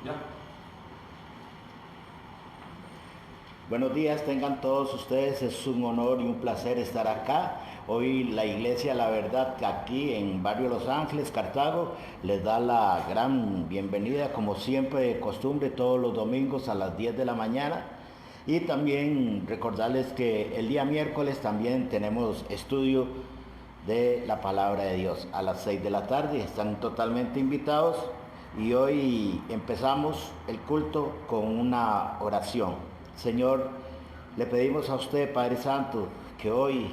Ya. Buenos días, tengan todos ustedes, es un honor y un placer estar acá. Hoy la Iglesia La Verdad, aquí en Barrio Los Ángeles, Cartago, les da la gran bienvenida, como siempre de costumbre, todos los domingos a las 10 de la mañana. Y también recordarles que el día miércoles también tenemos estudio de la Palabra de Dios a las 6 de la tarde. Están totalmente invitados y hoy empezamos el culto con una oración. Señor, le pedimos a usted, Padre Santo, que hoy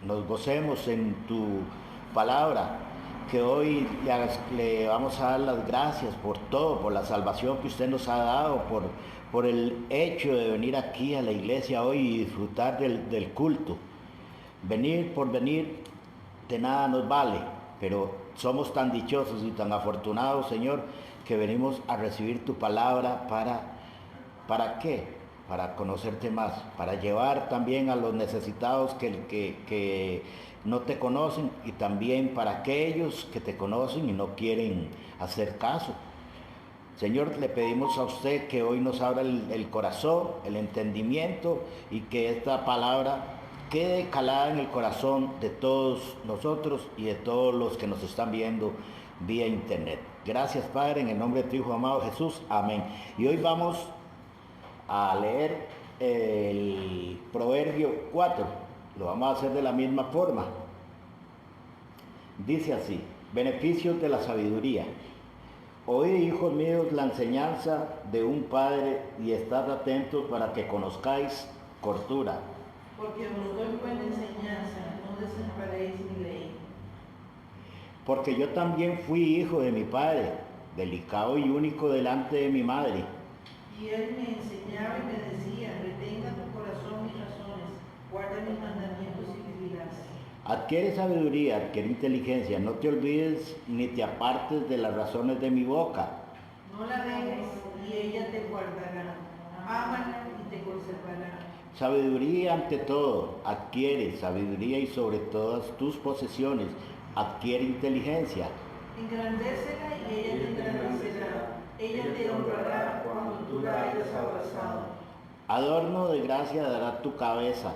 nos gocemos en tu palabra, que hoy le vamos a dar las gracias por todo, por la salvación que usted nos ha dado, por el hecho de venir aquí a la iglesia hoy y disfrutar del culto. Venir por venir de nada nos vale, pero somos tan dichosos y tan afortunados, Señor, que venimos a recibir tu palabra ¿para qué? Para conocerte más, para llevar también a los necesitados que no te conocen y también para aquellos que te conocen y no quieren hacer caso. Señor, le pedimos a usted que hoy nos abra el corazón, el entendimiento y que esta palabra quede calada en el corazón de todos nosotros y de todos los que nos están viendo vía internet. Gracias, Padre, en el nombre de tu Hijo amado Jesús. Amén. Y hoy vamos a leer el Proverbio 4. Lo vamos a hacer de la misma forma. Dice así: beneficios de la sabiduría. Oíd, hijos míos, la enseñanza de un padre y estad atentos para que conozcáis cordura. Porque os doy buena enseñanza, no desamparéis mi ley. Porque yo también fui hijo de mi padre, delicado y único delante de mi madre. Y él me enseñaba y me decía: retenga en tu corazón mis razones, guarda mis mandamientos y vivirás. Adquiere sabiduría, adquiere inteligencia, no te olvides ni te apartes de las razones de mi boca. No la dejes y ella te guardará. Ámala y te conservará. Sabiduría ante todo, adquiere sabiduría y sobre todas tus posesiones, adquiere inteligencia. Engrandécela y ella te engrandecerá. Ella te honrará cuando tú la hayas abrazado. Adorno de gracia dará tu cabeza,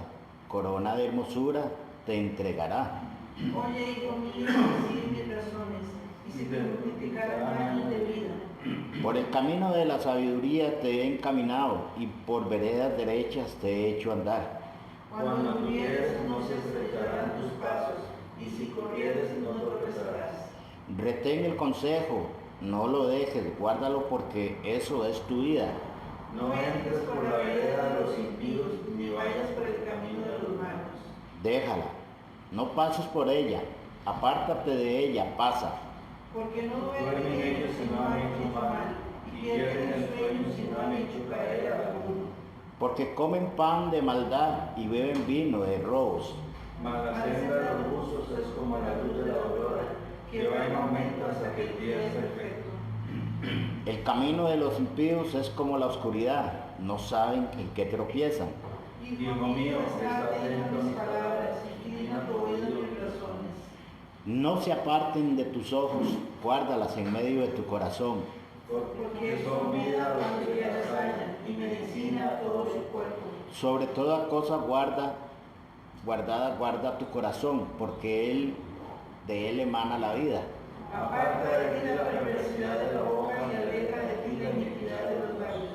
corona de hermosura te entregará. Oye, hijo mío, sigue mis razones y se te multiplicarán años de vida. Por el camino de la sabiduría te he encaminado y por veredas derechas te he hecho andar. Cuando murieres no se estrecharán tus pasos, y si corrieres no tropezarás. Retén el consejo, no lo dejes, guárdalo porque eso es tu vida. No entres por la vereda de los impíos, ni vayas por el camino de los malos. Déjala, no pases por ella, apártate de ella, pasa. Porque no duermen ellos si no han hecho mal, y pierden el sueño si no han hecho caer a alguno. Porque comen pan de maldad y beben vino de robos. Mas la senda de los justos es como la luz de la aurora, que va en aumento hasta que el día es perfecto. El camino de los impíos es como la oscuridad, no saben en qué tropiezan. Hijo mío, está atento a mis palabras, inclina tu oído a mis razones. No se aparten de tus ojos, guárdalas en medio de tu corazón. Porque son vida a los que las hallan y medicina a todo su cuerpo. Sobre toda cosa guarda tu corazón, porque de él emana la vida. Aparta de ti la perversidad de la boca y aleja de ti la iniquidad de los labios.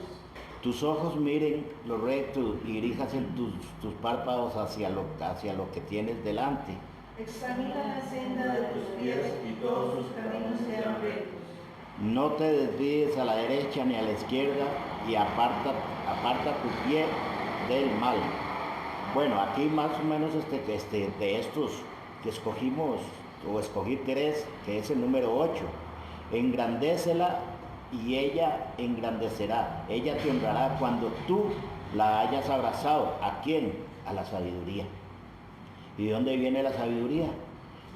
Tus ojos miren lo recto y diríjanse tus párpados hacia lo que tienes delante. Examina la senda de tus pies y todos tus caminos sean rectos. No te desvíes a la derecha ni a la izquierda y aparta tu pie del mal. Bueno, aquí más o menos de estos que escogí 3, que es el número 8. Engrandécela y ella engrandecerá. Ella te honrará cuando tú la hayas abrazado. ¿A quién? A la sabiduría. ¿Y de dónde viene la sabiduría?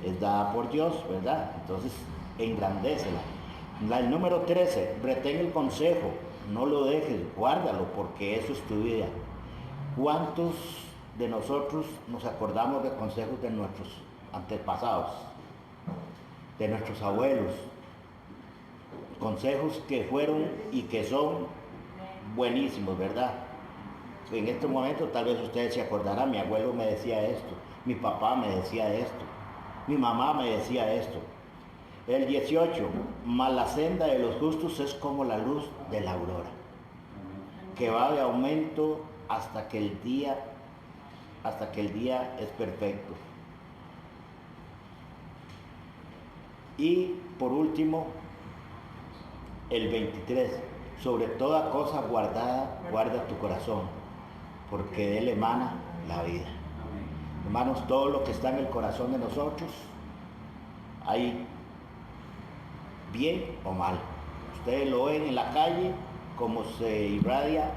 Es dada por Dios, ¿verdad? Entonces, engrandécela. El número 13, retén el consejo, no lo dejes, guárdalo, porque eso es tu vida. ¿Cuántos de nosotros nos acordamos de consejos de nuestros antepasados, de nuestros abuelos? consejos que fueron y que son buenísimos, ¿verdad? En este momento tal vez ustedes se acordarán, mi abuelo me decía esto, mi papá me decía esto, mi mamá me decía esto. El 18, mas la senda de los justos es como la luz de la aurora, que va de aumento hasta que el día es perfecto. Y por último, el 23, sobre toda cosa guardada, guarda tu corazón, porque de él emana la vida. Hermanos, todo lo que está en el corazón de nosotros, hay bien o mal. Ustedes lo ven en la calle, como se irradia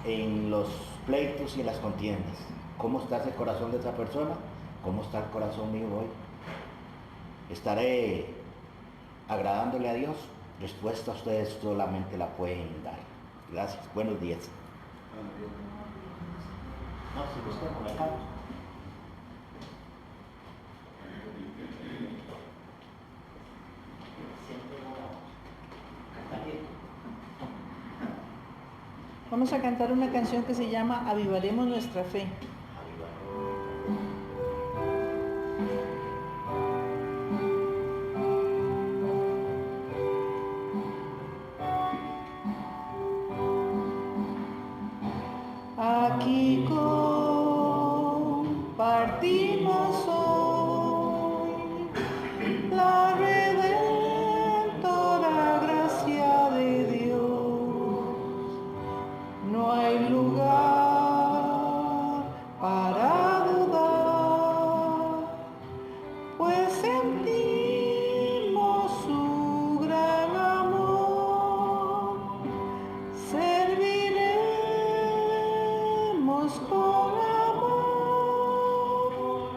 en los pleitos y en las contiendas. ¿Cómo está ese corazón de esa persona? ¿Cómo está el corazón mío hoy? ¿Estaré agradándole a Dios? Respuesta ustedes solamente la pueden dar. Gracias. Buenos días. No, si usted no me callo. Vamos a cantar una canción que se llama Avivaremos nuestra fe. Aquí compartimos hoy la redentora gracia de Dios. No hay lugar para dudar, pues sentimos su gran amor. Serviremos con amor,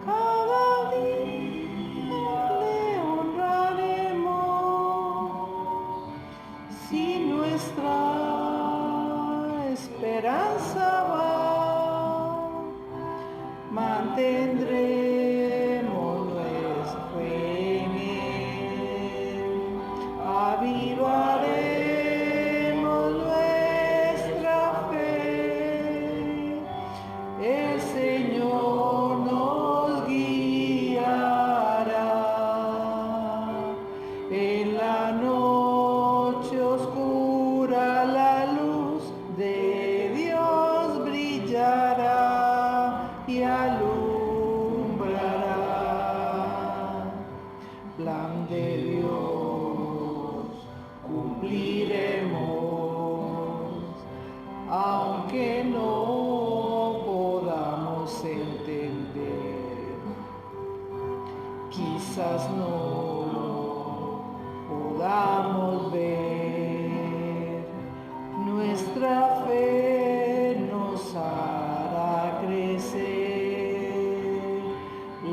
cada día le honraremos. Si nuestra esperanza va, mantendremos nuestra fe en él. Avivaremos nuestra fe. El Señor nos guiará. En la noche oscura la luz de Dios brillará y alumbrará. Plan de Dios cumpliremos, aunque no podamos entender. Quizás no podamos ver, nuestra fe nos hará crecer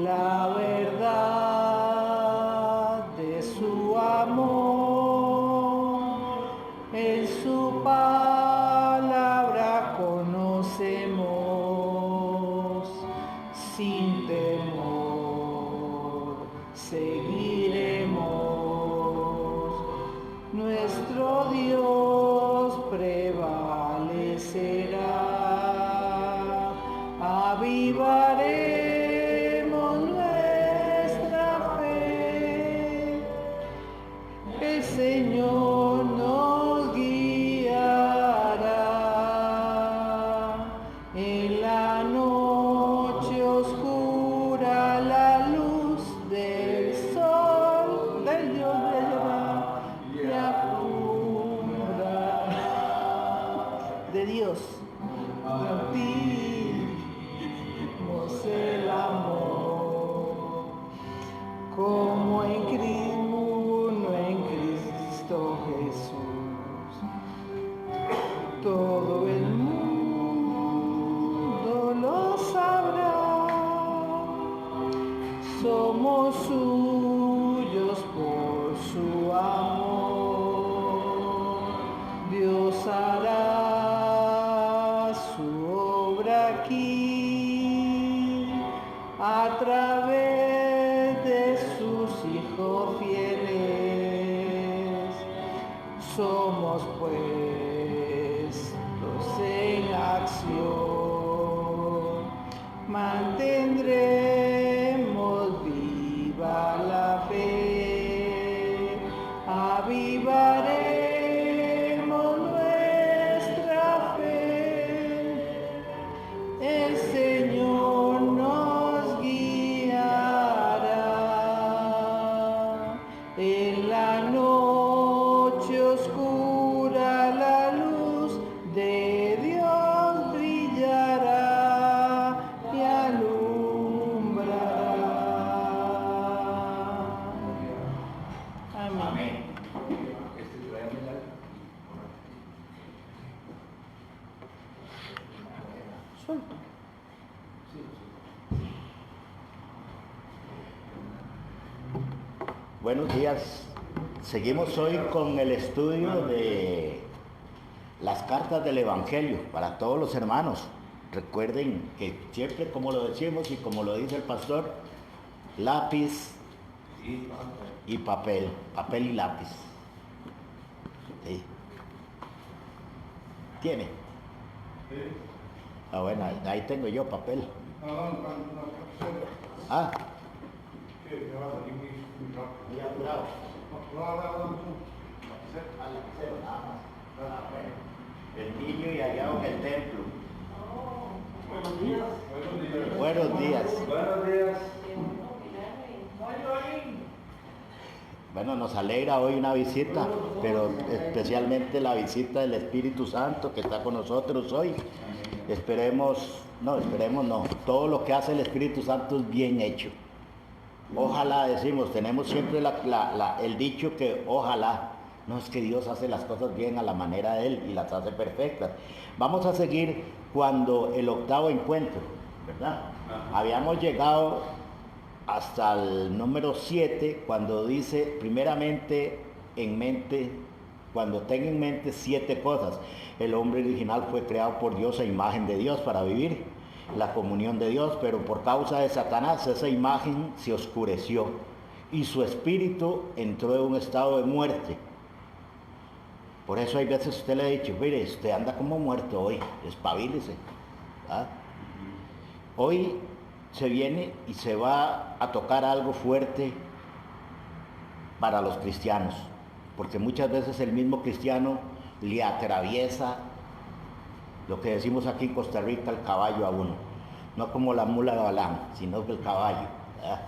la verdad de su amor. En su palabra conocemos, sin temor seguiremos. Nuestro Dios prevalecerá. Avivaremos nuestra fe. El Señor nos guiará. En la noche oscura la luz del sol del Dios brillará y alumbrará. De Dios sentimos el amor, como en Cristo Jesús. Todo el mundo lo sabrá. Somos suyos por su amor. Dios hará su obra aquí a través de sus hijos fieles. puestos en acción, mantendremos viva la fe, avivaremos nuestra fe. El Señor nos guiará en la noche oscura, la luz de Dios brillará y alumbrará. Amén. Suelta. Buenos días. Seguimos hoy con el estudio de las cartas del Evangelio para todos los hermanos. Recuerden que siempre, como lo decimos y como lo dice el pastor, lápiz y papel y lápiz. ¿Sí? ¿Tiene? Ah, bueno, ahí tengo yo papel. Ah. Muy apurado. El niño y allá en el templo. Buenos días. Buenos días. Buenos días. Bueno, nos alegra hoy una visita, pero especialmente la visita del Espíritu Santo que está con nosotros hoy. Esperemos no, todo lo que hace el Espíritu Santo es bien hecho. Ojalá, decimos, tenemos siempre el dicho que ojalá, no es que Dios hace las cosas bien a la manera de Él y las hace perfectas. Vamos a seguir cuando el octavo encuentro, ¿verdad? Ajá. Habíamos llegado hasta el número 7, cuando dice, primeramente cuando tenga en mente 7 cosas. El hombre original fue creado por Dios a imagen de Dios para vivir la comunión de Dios, pero por causa de Satanás esa imagen se oscureció y su espíritu entró en un estado de muerte. Por eso hay veces usted le ha dicho, mire, usted anda como muerto hoy, espabilese. ¿Ah? Hoy se viene y se va a tocar algo fuerte para los cristianos, porque muchas veces el mismo cristiano le atraviesa lo que decimos aquí en Costa Rica, el caballo a uno, no como la mula de Balaam, sino que el caballo, ¿verdad?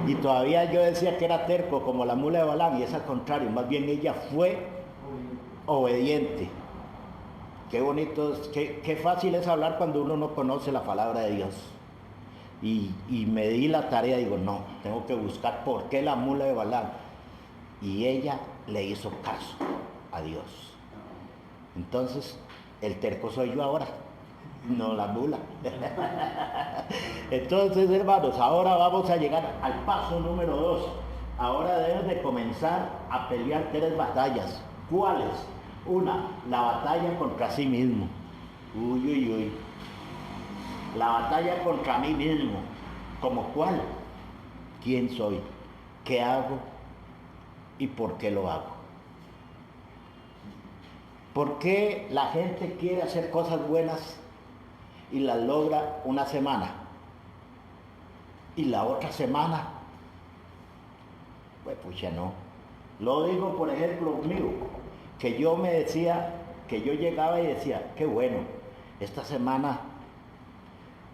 Y todavía yo decía que era terco como la mula de Balaam, y es al contrario, más bien ella fue obediente. Qué bonito, qué fácil es hablar cuando uno no conoce la palabra de Dios. Y me di la tarea, digo, no, tengo que buscar por qué la mula de Balaam. Y ella le hizo caso a Dios. Entonces, el terco soy yo ahora, no la mula. Entonces, hermanos, ahora vamos a llegar al paso número 2. Ahora debes de comenzar a pelear 3 batallas. ¿Cuáles? Una, la batalla contra sí mismo. Uy. La batalla contra mí mismo. ¿Cómo cuál? ¿Quién soy? ¿Qué hago? ¿Y por qué lo hago? ¿Por qué la gente quiere hacer cosas buenas y las logra una semana? Y la otra semana, pues ya no. Lo digo, por ejemplo, mío, que yo me decía, que yo llegaba y decía, qué bueno, esta semana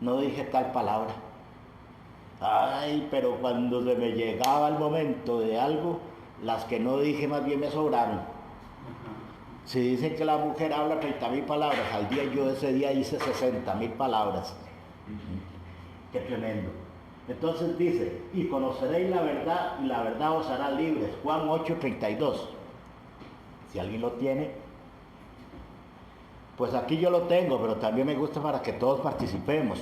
no dije tal palabra. Ay, pero cuando se me llegaba el momento de algo, las que no dije más bien me sobraron. Si dicen que la mujer habla 30.000 palabras al día, yo ese día hice 60.000 palabras. Qué tremendo. Entonces dice, y conoceréis la verdad, y la verdad os hará libres. Juan 8:32. Si alguien lo tiene, pues aquí yo lo tengo, pero también me gusta para que todos participemos.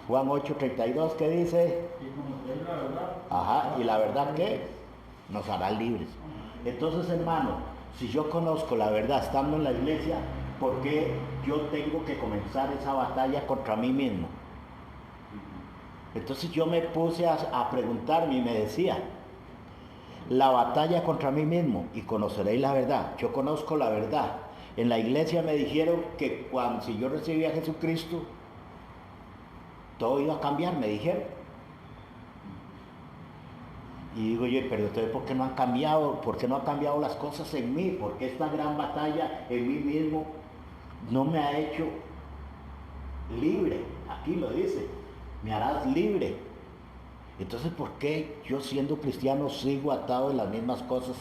Juan 8:32, ¿qué dice? Y conoceréis la verdad. Ajá, y la verdad, ¿qué? Nos hará libres. Entonces, hermano, si yo conozco la verdad estando en la iglesia, ¿por qué yo tengo que comenzar esa batalla contra mí mismo? Entonces yo me puse a preguntarme y me decía, la batalla contra mí mismo y conoceréis la verdad. Yo conozco la verdad. En la iglesia me dijeron que si yo recibía a Jesucristo, todo iba a cambiar, me dijeron. Y digo yo, pero entonces ¿por qué no han cambiado? ¿Por qué no han cambiado las cosas en mí? ¿Por qué esta gran batalla en mí mismo no me ha hecho libre? Aquí lo dice, me harás libre. Entonces, ¿por qué yo siendo cristiano sigo atado en las mismas cosas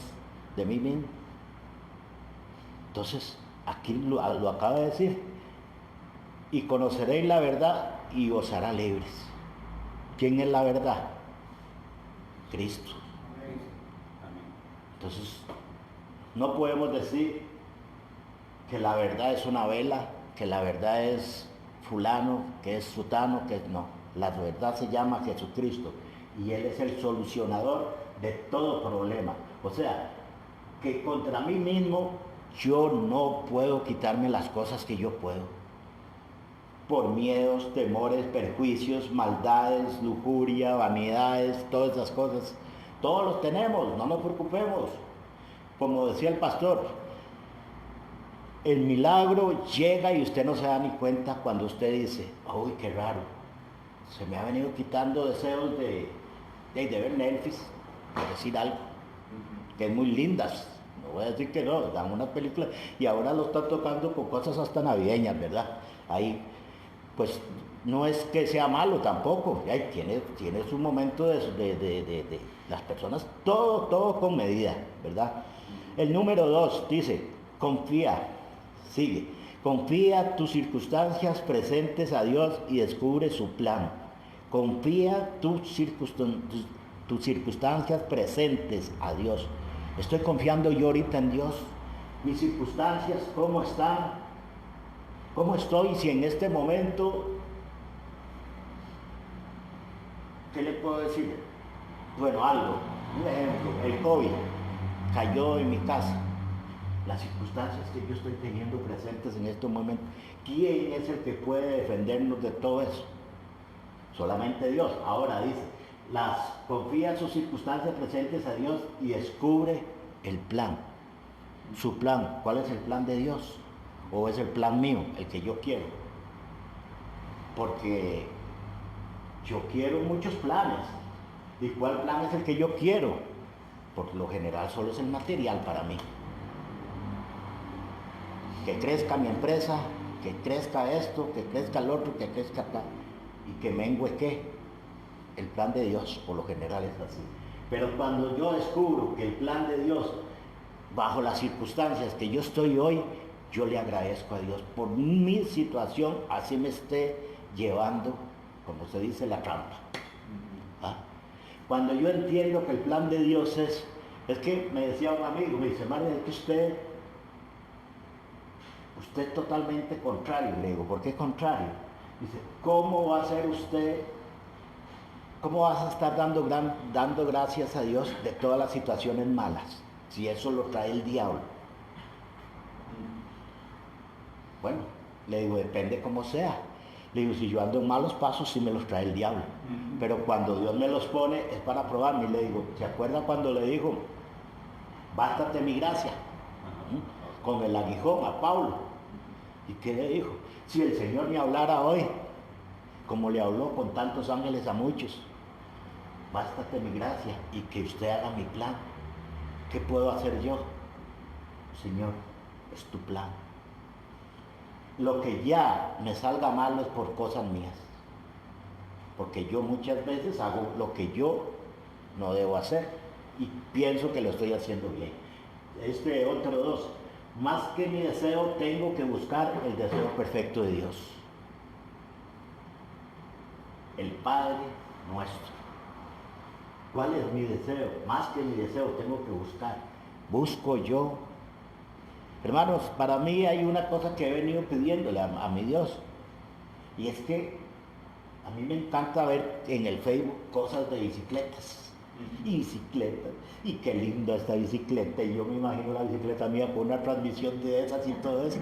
de mí mismo? Entonces, aquí lo acaba de decir. Y conoceréis la verdad y os hará libres. ¿Quién es la verdad? Cristo. Entonces, no podemos decir que la verdad es una vela, que la verdad es fulano, que es sutano, que no. La verdad se llama Jesucristo y Él es el solucionador de todo problema. O sea, que contra mí mismo yo no puedo quitarme las cosas que yo puedo. Por miedos, temores, perjuicios, maldades, lujuria, vanidades, todas esas cosas. Todos los tenemos, no nos preocupemos. Como decía el pastor, el milagro llega y usted no se da ni cuenta cuando usted dice, uy, qué raro, se me ha venido quitando deseos de ver Netflix, por decir algo, que es muy lindas. No voy a decir que no, dan una película y ahora lo están tocando con cosas hasta navideñas, ¿verdad? Ahí, pues no es que sea malo tampoco, tiene su momento de las personas, todo con medida, ¿verdad? El número 2 dice, confía, sigue, confía tus circunstancias presentes a Dios y descubre su plan. Confía tus circunstancias presentes a Dios. Estoy confiando yo ahorita en Dios. Mis circunstancias, ¿cómo están? ¿Cómo estoy? Si en este momento, ¿qué le puedo decir? Bueno, algo, un ejemplo, el COVID cayó en mi casa. Las circunstancias que yo estoy teniendo presentes en este momento, ¿quién es el que puede defendernos de todo eso? Solamente Dios. Ahora dice, confía sus circunstancias presentes a Dios y descubre el plan. Su plan. ¿Cuál es el plan de Dios? ¿O es el plan mío, el que yo quiero? Porque yo quiero muchos planes. ¿Y cuál plan es el que yo quiero? Por lo general solo es el material para mí. Que crezca mi empresa, que crezca esto, que crezca el otro, que crezca acá. Y que mengue ¿qué? El plan de Dios, por lo general es así. Pero cuando yo descubro que el plan de Dios, bajo las circunstancias que yo estoy hoy, yo le agradezco a Dios por mi situación, así me esté llevando, como se dice, la trampa. ¿Ah? Cuando yo entiendo que el plan de Dios es que me decía un amigo, me dice, Mario, es que usted es totalmente contrario. Le digo, ¿por qué contrario? Dice, ¿cómo va a ser usted, cómo vas a estar dando gracias a Dios de todas las situaciones malas, si eso lo trae el diablo? Bueno, le digo, depende cómo sea. Le digo, si yo ando en malos pasos, sí me los trae el diablo. Pero cuando Dios me los pone, es para probarme. Y le digo, ¿se acuerda cuando le dijo, bástate mi gracia? Con el aguijón a Pablo. ¿Y qué le dijo? Si el Señor me hablara hoy, como le habló con tantos ángeles a muchos, bástate mi gracia y que usted haga mi plan. ¿Qué puedo hacer yo? Señor, es tu plan. Lo que ya me salga mal es por cosas mías. Porque yo muchas veces hago lo que yo no debo hacer y pienso que lo estoy haciendo bien. Otro 2. Más que mi deseo, tengo que buscar el deseo perfecto de Dios. El Padre nuestro. ¿Cuál es mi deseo? Más que mi deseo, tengo que buscar. Busco yo. Hermanos, para mí hay una cosa que he venido pidiéndole a mi Dios. Y es que a mí me encanta ver en el Facebook cosas de bicicletas. Y bicicletas. Y qué linda esta bicicleta. Y yo me imagino la bicicleta mía con una transmisión de esas y todo eso.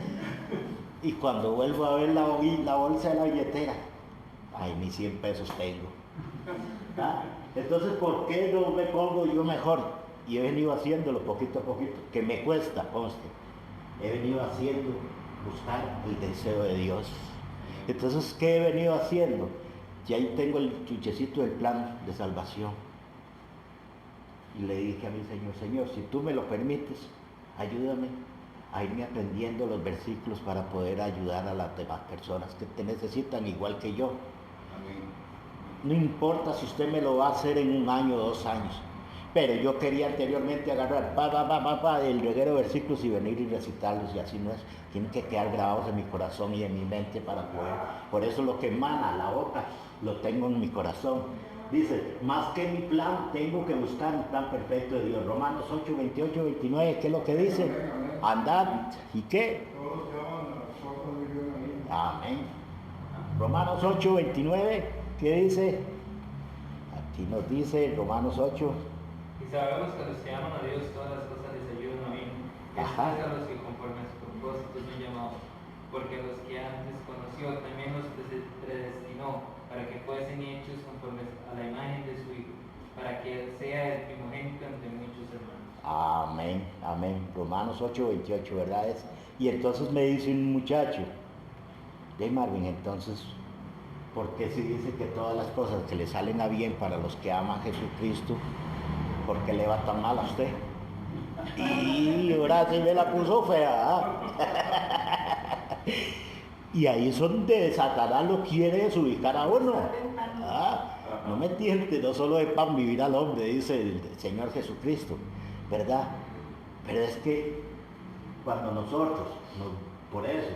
Y cuando vuelvo a ver la bolsa de la billetera, ay, mis 100 pesos tengo. ¿Ah? Entonces, ¿por qué no me pongo yo mejor? y he venido haciéndolo poquito a poquito, que me cuesta, conste. He venido haciendo, buscar el deseo de Dios. Entonces, ¿qué he venido haciendo? Y ahí tengo el chuchecito del plan de salvación. Y le dije a mi Señor, Señor, si tú me lo permites, ayúdame a irme aprendiendo los versículos para poder ayudar a las demás personas que te necesitan igual que yo. No importa si usted me lo va a hacer en 1 año o 2 años, pero yo quería anteriormente agarrar el reguero de versículos y venir y recitarlos, y así no es. Tienen que quedar grabados en mi corazón y en mi mente para poder. Por eso lo que emana la boca lo tengo en mi corazón. Dice, más que mi plan, tengo que buscar un plan perfecto de Dios. Romanos 8, 28, 29, ¿qué es lo que dice? Andad, ¿y qué? Amén. Romanos 8, 29, ¿qué dice? Aquí nos dice Romanos 8. Y sabemos que a los que aman a Dios todas las cosas les ayudan a bien, que es Ajá. a los que conforme a su propósito son llamados, porque a los que antes conoció también los predestinó para que fuesen hechos conforme a la imagen de su Hijo, para que sea el primogénito entre muchos hermanos. Amén, amén. Romanos 8, 28, ¿verdad? Y entonces me dice un muchacho, de Marvin, entonces, ¿por qué si dice que todas las cosas que le salen a bien para los que aman a Jesucristo, ¿por qué le va tan mal a usted? Y ahora se me la puso fea. Y ahí es donde Satanás lo quiere desubicar a uno. No me tiente, no solo de pan vivir al hombre, dice el Señor Jesucristo, ¿verdad? Pero es que cuando nosotros, por eso,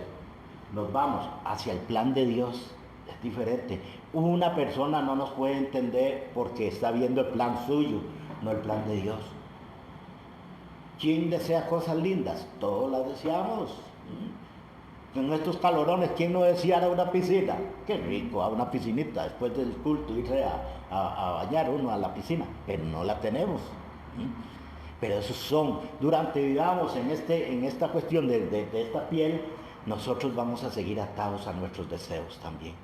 nos vamos hacia el plan de Dios, es diferente. Una persona no nos puede entender porque está viendo el plan suyo, no el plan de Dios. ¿Quién desea cosas lindas? Todos las deseamos. En estos calorones, ¿quién no deseara una piscina? Qué rico, a una piscinita, después del culto irse a bañar uno a la piscina, pero no la tenemos. Pero esos son, durante, digamos, en esta cuestión de esta piel, nosotros vamos a seguir atados a nuestros deseos también.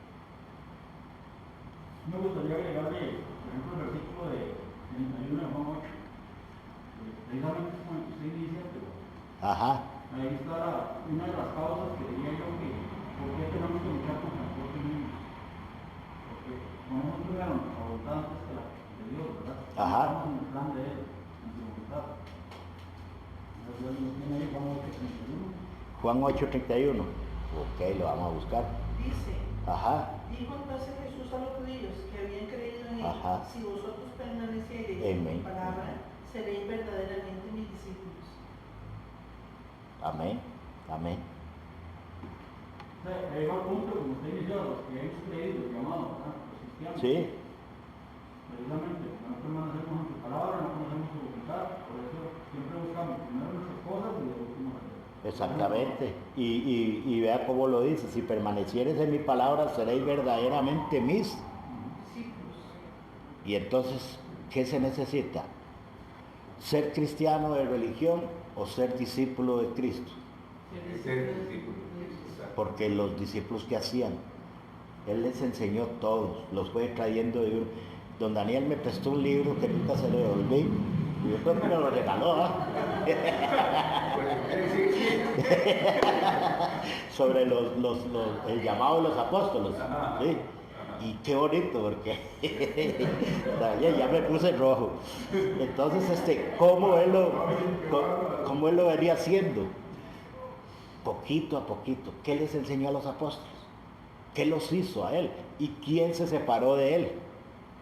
Me gustaría agregarle, por ejemplo, el versículo de 31 de Juan 8, precisamente como el que usted dice, pero Ajá. ahí está una de las causas que diría yo que por qué tenemos que luchar contra el propio mismo. Porque nosotros primero nuestra voluntad antes que la de Dios, ¿verdad? Ajá. Estamos en el plan de Él, en su voluntad. Entonces, lo tiene ahí Juan 8:31. Juan 8:31. Ok, lo vamos a buscar. Dice, Ajá. dijo entonces Jesús a los judíos que habían creído en él, Ajá. si vosotros permaneciereis en Amén. mi palabra, seréis verdaderamente mis discípulos. Amén. Amén. O sea, llega al punto, como usted inició, los que hemos creído, llamados, ¿verdad? Los cristianos. Sí. Precisamente, no permanecemos en su palabra, no conocemos su voluntad, por eso siempre buscamos primero nuestras cosas y luego último las de Dios. Exactamente. Y vea cómo lo dice, si permanecieres en mi palabra, seréis verdaderamente mis. Discípulos. Y entonces, ¿qué se necesita? ¿Ser cristiano de religión o ser discípulo de Cristo? Ser discípulo. Porque los discípulos que hacían, Él les enseñó todos, los fue trayendo de uno. Don Daniel me prestó un libro que nunca se lo devolví, y yo creo que me lo regaló, sobre el llamado de los apóstoles, ¿sí? Y qué bonito, porque ya me puse rojo. Entonces, ¿cómo él lo venía haciendo? Poquito a poquito. ¿Qué les enseñó a los apóstoles? ¿Qué los hizo a él? ¿Y quién se separó de él?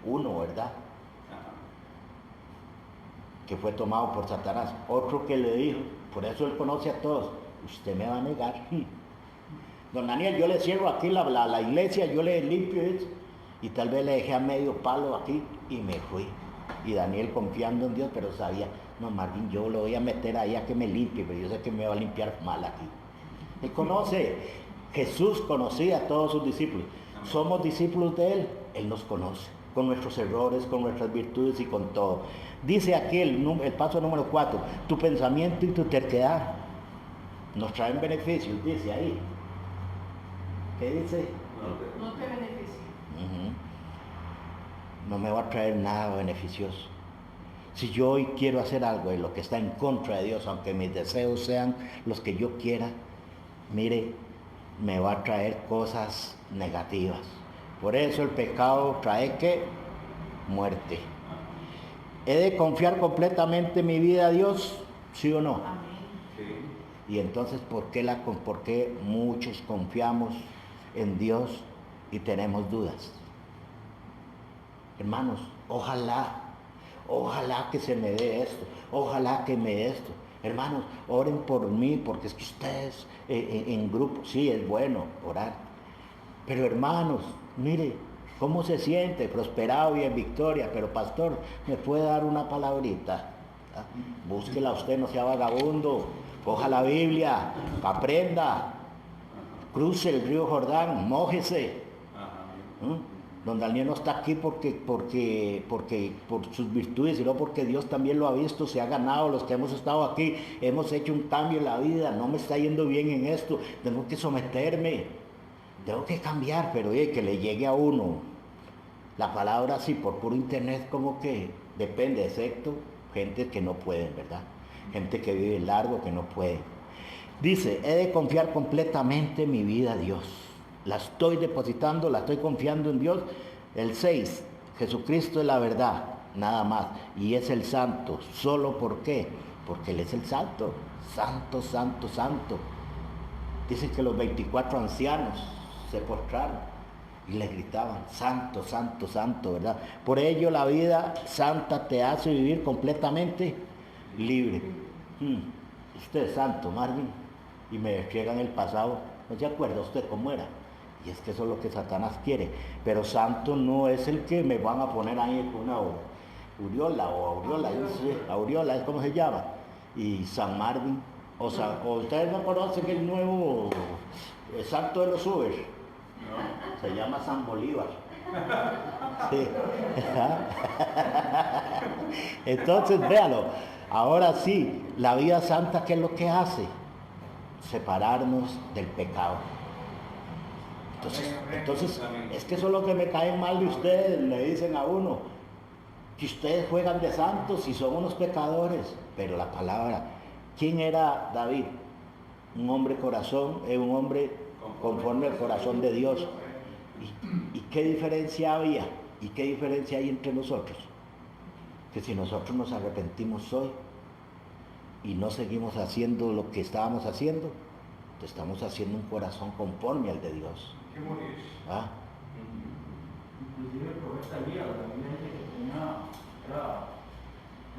Uno, ¿verdad? Que fue tomado por Satanás. Otro que le dijo, por eso él conoce a todos, usted me va a negar. Don Daniel, yo le cierro aquí la iglesia, yo le limpio eso, y tal vez le dejé a medio palo aquí y me fui. Y Daniel confiando en Dios, pero sabía, no, Marvin, yo lo voy a meter ahí a que me limpie, pero yo sé que me va a limpiar mal aquí. Él conoce, Jesús conocía a todos sus discípulos. Somos discípulos de Él, Él nos conoce, con nuestros errores, con nuestras virtudes y con todo. Dice aquí el paso número 4, tu pensamiento y tu terquedad nos traen beneficios, dice ahí. ¿Qué dice? No te beneficia. No me va a traer nada beneficioso. Si yo hoy quiero hacer algo de lo que está en contra de Dios, aunque mis deseos sean los que yo quiera, mire, me va a traer cosas negativas. Por eso el pecado trae ¿qué? Muerte. ¿He de confiar completamente mi vida a Dios? ¿Sí o no? Amén. Sí. Y entonces, ¿por qué muchos confiamos en Dios y tenemos dudas? Hermanos, ojalá que se me dé esto, ojalá que me dé esto. Hermanos, oren por mí, porque es que ustedes en grupo, sí, es bueno orar. Pero hermanos, mire, ¿cómo se siente? Prosperado y en victoria. Pero pastor, ¿me puede dar una palabrita? ¿Ah? Búsquela usted, no sea vagabundo. Coja la Biblia, aprenda. Cruce el río Jordán, mójese. Ajá. Don Daniel no está aquí porque por sus virtudes, sino porque Dios también lo ha visto, se ha ganado. Los que hemos estado aquí hemos hecho un cambio en la vida. No me está yendo bien en esto, tengo que someterme, tengo que cambiar. Pero que le llegue a uno la palabra así por puro internet, como que depende, excepto gente que no pueden, ¿verdad? Gente que vive largo, que no puede. Dice, he de confiar completamente mi vida a Dios. La estoy depositando, la estoy confiando en Dios. El 6, Jesucristo es la verdad, nada más. Y es el santo. ¿Solo por qué? Porque Él es el santo. Santo, santo, santo. Dice que los 24 ancianos se postraron y le gritaban, santo, santo, santo, ¿verdad? Por ello la vida santa te hace vivir completamente libre. Usted es santo, Marvin, y me despliegan el pasado. ¿No se acuerda usted cómo era? Y es que eso es lo que Satanás quiere. Pero santo no es el que me van a poner ahí con una aureola, es como se llama. Y San Marvin, o ustedes no conocen el nuevo santo de los Uber. No. Se llama San Bolívar. Sí. Entonces, véalo. Ahora sí, la vida santa, ¿qué es lo que hace? Separarnos del pecado. Entonces, es que eso es lo que me cae mal de ustedes. Le dicen a uno que ustedes juegan de santos y son unos pecadores. Pero la palabra, ¿quién era David? Un hombre un hombre conforme al corazón de Dios. ¿Y qué diferencia había? ¿Y qué diferencia hay entre nosotros? Que si nosotros nos arrepentimos hoy y no seguimos haciendo lo que estábamos haciendo, estamos haciendo un corazón conforme al de Dios. ¿Qué morir? ¿Ah? Inclusive el profeta Elías, la Biblia dice que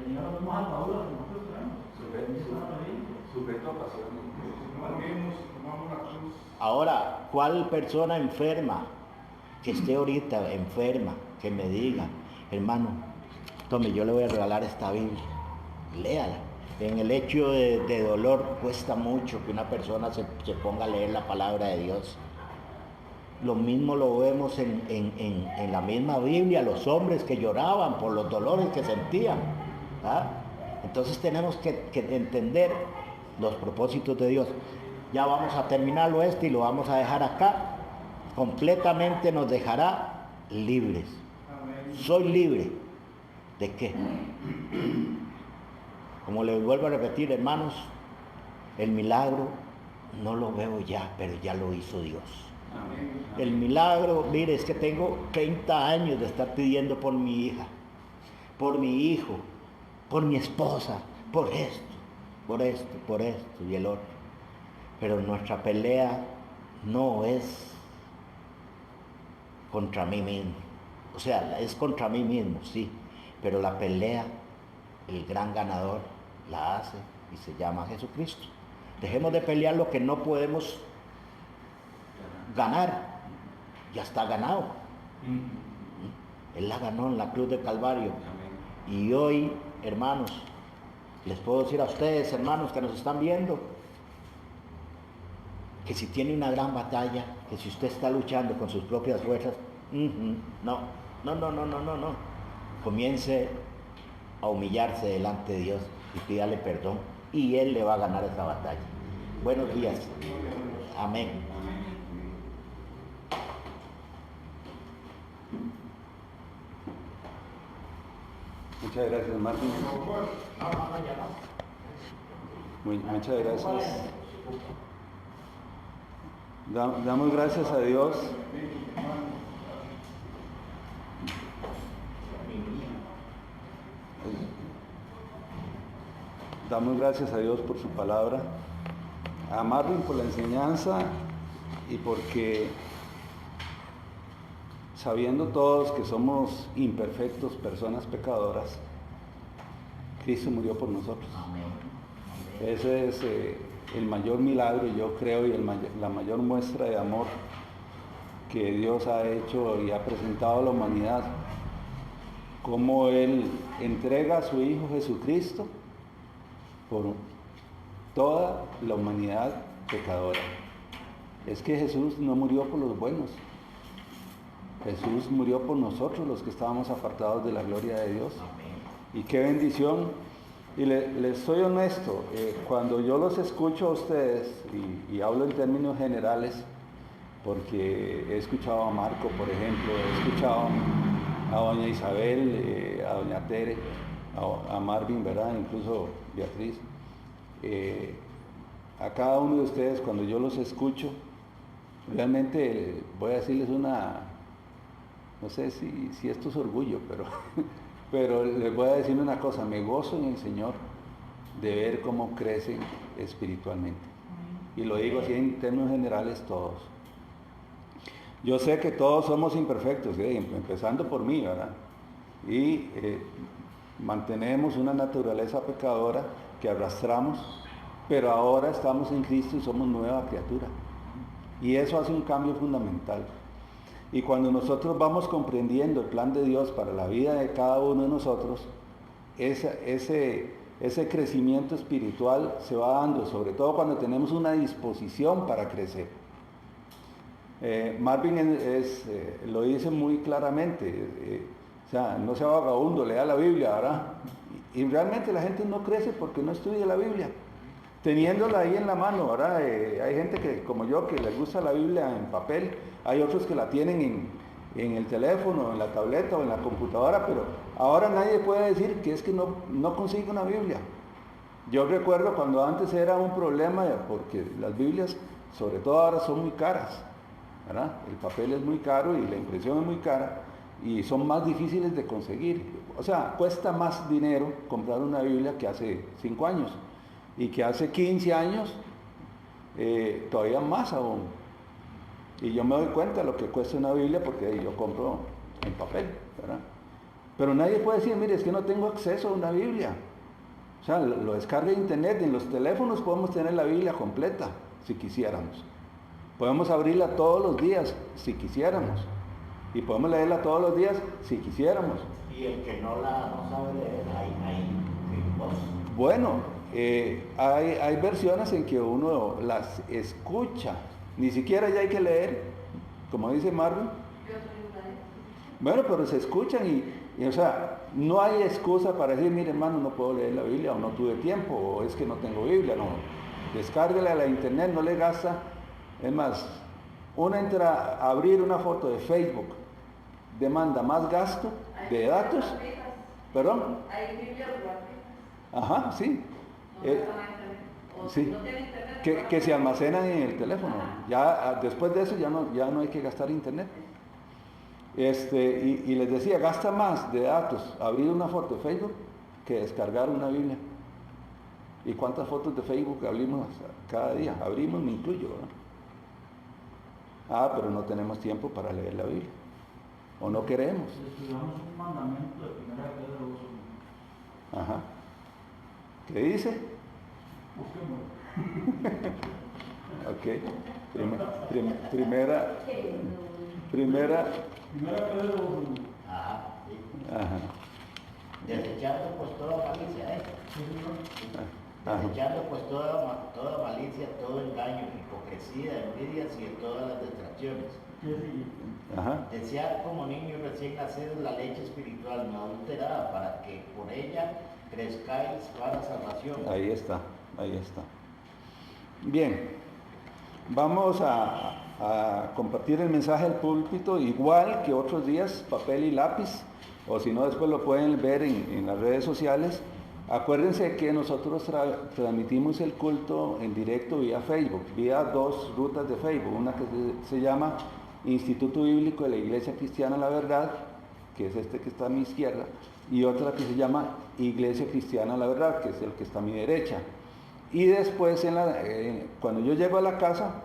tenía las mismas ataduras que nosotros tenemos. Sujeto a pasiones. Tomamos la cruz. Ahora, ¿cuál persona enferma que esté ahorita enferma, que me diga, hermano, tome, yo le voy a regalar esta Biblia, léala? En el hecho de dolor cuesta mucho que una persona se ponga a leer la palabra de Dios. Lo mismo lo vemos en la misma Biblia, los hombres que lloraban por los dolores que sentían. ¿Ah? Entonces tenemos que entender los propósitos de Dios. Ya vamos a terminarlo y lo vamos a dejar acá. Completamente nos dejará libres. Soy libre. ¿De qué? Como les vuelvo a repetir, hermanos, el milagro no lo veo ya, pero ya lo hizo Dios. El milagro, mire, es que tengo 30 años de estar pidiendo por mi hija, por mi hijo, por mi esposa, por esto y el otro. Pero nuestra pelea no es contra mí mismo. O sea, es contra mí mismo, sí, pero la pelea, el gran ganador la hace y se llama Jesucristo. Dejemos de pelear lo que no podemos ganar. Ya está ganado. Él la ganó en la cruz del Calvario. Y hoy, hermanos, les puedo decir a ustedes, hermanos que nos están viendo, que si tiene una gran batalla, que si usted está luchando con sus propias fuerzas, no. Comience a humillarse delante de Dios y pídale perdón y Él le va a ganar esa batalla. Buenos días. Amén. Muchas Muchas gracias, Martín. Muchas gracias. Damos gracias a Dios. Damos gracias a Dios por su palabra, a Marvin por la enseñanza y porque sabiendo todos que somos imperfectos, personas pecadoras, Cristo murió por nosotros. Ese es el mayor milagro, yo creo, y la mayor muestra de amor que Dios ha hecho y ha presentado a la humanidad, como Él entrega a su Hijo Jesucristo por toda la humanidad pecadora. Es que Jesús no murió por los buenos, Jesús murió por nosotros, los que estábamos apartados de la gloria de Dios. Y qué bendición. Y les soy honesto, cuando yo los escucho a ustedes, y hablo en términos generales, porque he escuchado a Marco, por ejemplo, he escuchado a doña Isabel, a doña Tere, a Marvin, ¿verdad? Incluso Beatriz. A cada uno de ustedes, cuando yo los escucho, realmente voy a decirles no sé si esto es orgullo, pero les voy a decir una cosa, me gozo en el Señor de ver cómo crecen espiritualmente. Y lo digo así en términos generales todos. Yo sé que todos somos imperfectos, empezando por mí, ¿verdad? Y mantenemos una naturaleza pecadora que arrastramos, pero ahora estamos en Cristo y somos nueva criatura. Y eso hace un cambio fundamental. Y cuando nosotros vamos comprendiendo el plan de Dios para la vida de cada uno de nosotros, ese crecimiento espiritual se va dando, sobre todo cuando tenemos una disposición para crecer. Marvin lo dice muy claramente, o sea, no sea vagabundo, lea la Biblia, ¿verdad? Y realmente la gente no crece porque no estudia la Biblia. Teniéndola ahí en la mano, ¿verdad? Hay gente que, como yo, que les gusta la Biblia en papel, hay otros que la tienen en el teléfono, en la tableta o en la computadora, pero ahora nadie puede decir que es que no consigue una Biblia. Yo recuerdo cuando antes era un problema, porque las Biblias, sobre todo ahora, son muy caras, ¿verdad? El papel es muy caro y la impresión es muy cara y son más difíciles de conseguir. O sea, cuesta más dinero comprar una Biblia que hace 5 años. Y que hace 15 años, todavía más aún. Y yo me doy cuenta de lo que cuesta una Biblia porque yo compro en papel, ¿verdad? Pero nadie puede decir, mire, es que no tengo acceso a una Biblia. O sea, lo descarga de internet, en los teléfonos podemos tener la Biblia completa, si quisiéramos. Podemos abrirla todos los días, si quisiéramos. Y podemos leerla todos los días, si quisiéramos. Y el que no sabe leer, hay bueno, hay versiones en que uno las escucha, ni siquiera ya hay que leer, como dice Marvin. Bueno, pero se escuchan y o sea, no hay excusa para decir, mire hermano, no puedo leer la Biblia, o no tuve tiempo, o es que no tengo Biblia, no. Descárguela a la internet, no le gasta. Es más, uno entra a abrir una foto de Facebook, demanda más gasto de datos. ¿Perdón? Hay Biblias gratuitas. Ajá, sí. Sí, que se almacenan en el teléfono. Ya después de eso ya no hay que gastar internet. Y les decía, gasta más de datos abrir una foto de Facebook que descargar una Biblia. ¿Y cuántas fotos de Facebook abrimos cada día? Abrimos, me incluyo, ¿verdad? Pero no tenemos tiempo para leer la Biblia. O no queremos. Estudiamos un mandamiento de 1 Pedro 2:1. Ajá. ¿Qué dice? Ok. Primera. 1 Pedro 2:1. Ajá. Desechando pues toda malicia, desechando pues toda malicia, todo engaño, hipocresía, envidias y todas las distracciones. Ajá. Desear como niños recién nacidos la leche espiritual no adulterada, para que por ella crezcáis para salvación. Ahí está. Bien, vamos a compartir el mensaje del púlpito, igual que otros días, papel y lápiz. o si no después lo pueden ver en las redes sociales. Acuérdense que nosotros transmitimos el culto en directo vía Facebook, vía 2 rutas de Facebook, una que se llama Instituto Bíblico de la Iglesia Cristiana La Verdad, que es este que está a mi izquierda, y otra que se llama Iglesia Cristiana La Verdad, que es el que está a mi derecha. Y después, cuando yo llego a la casa,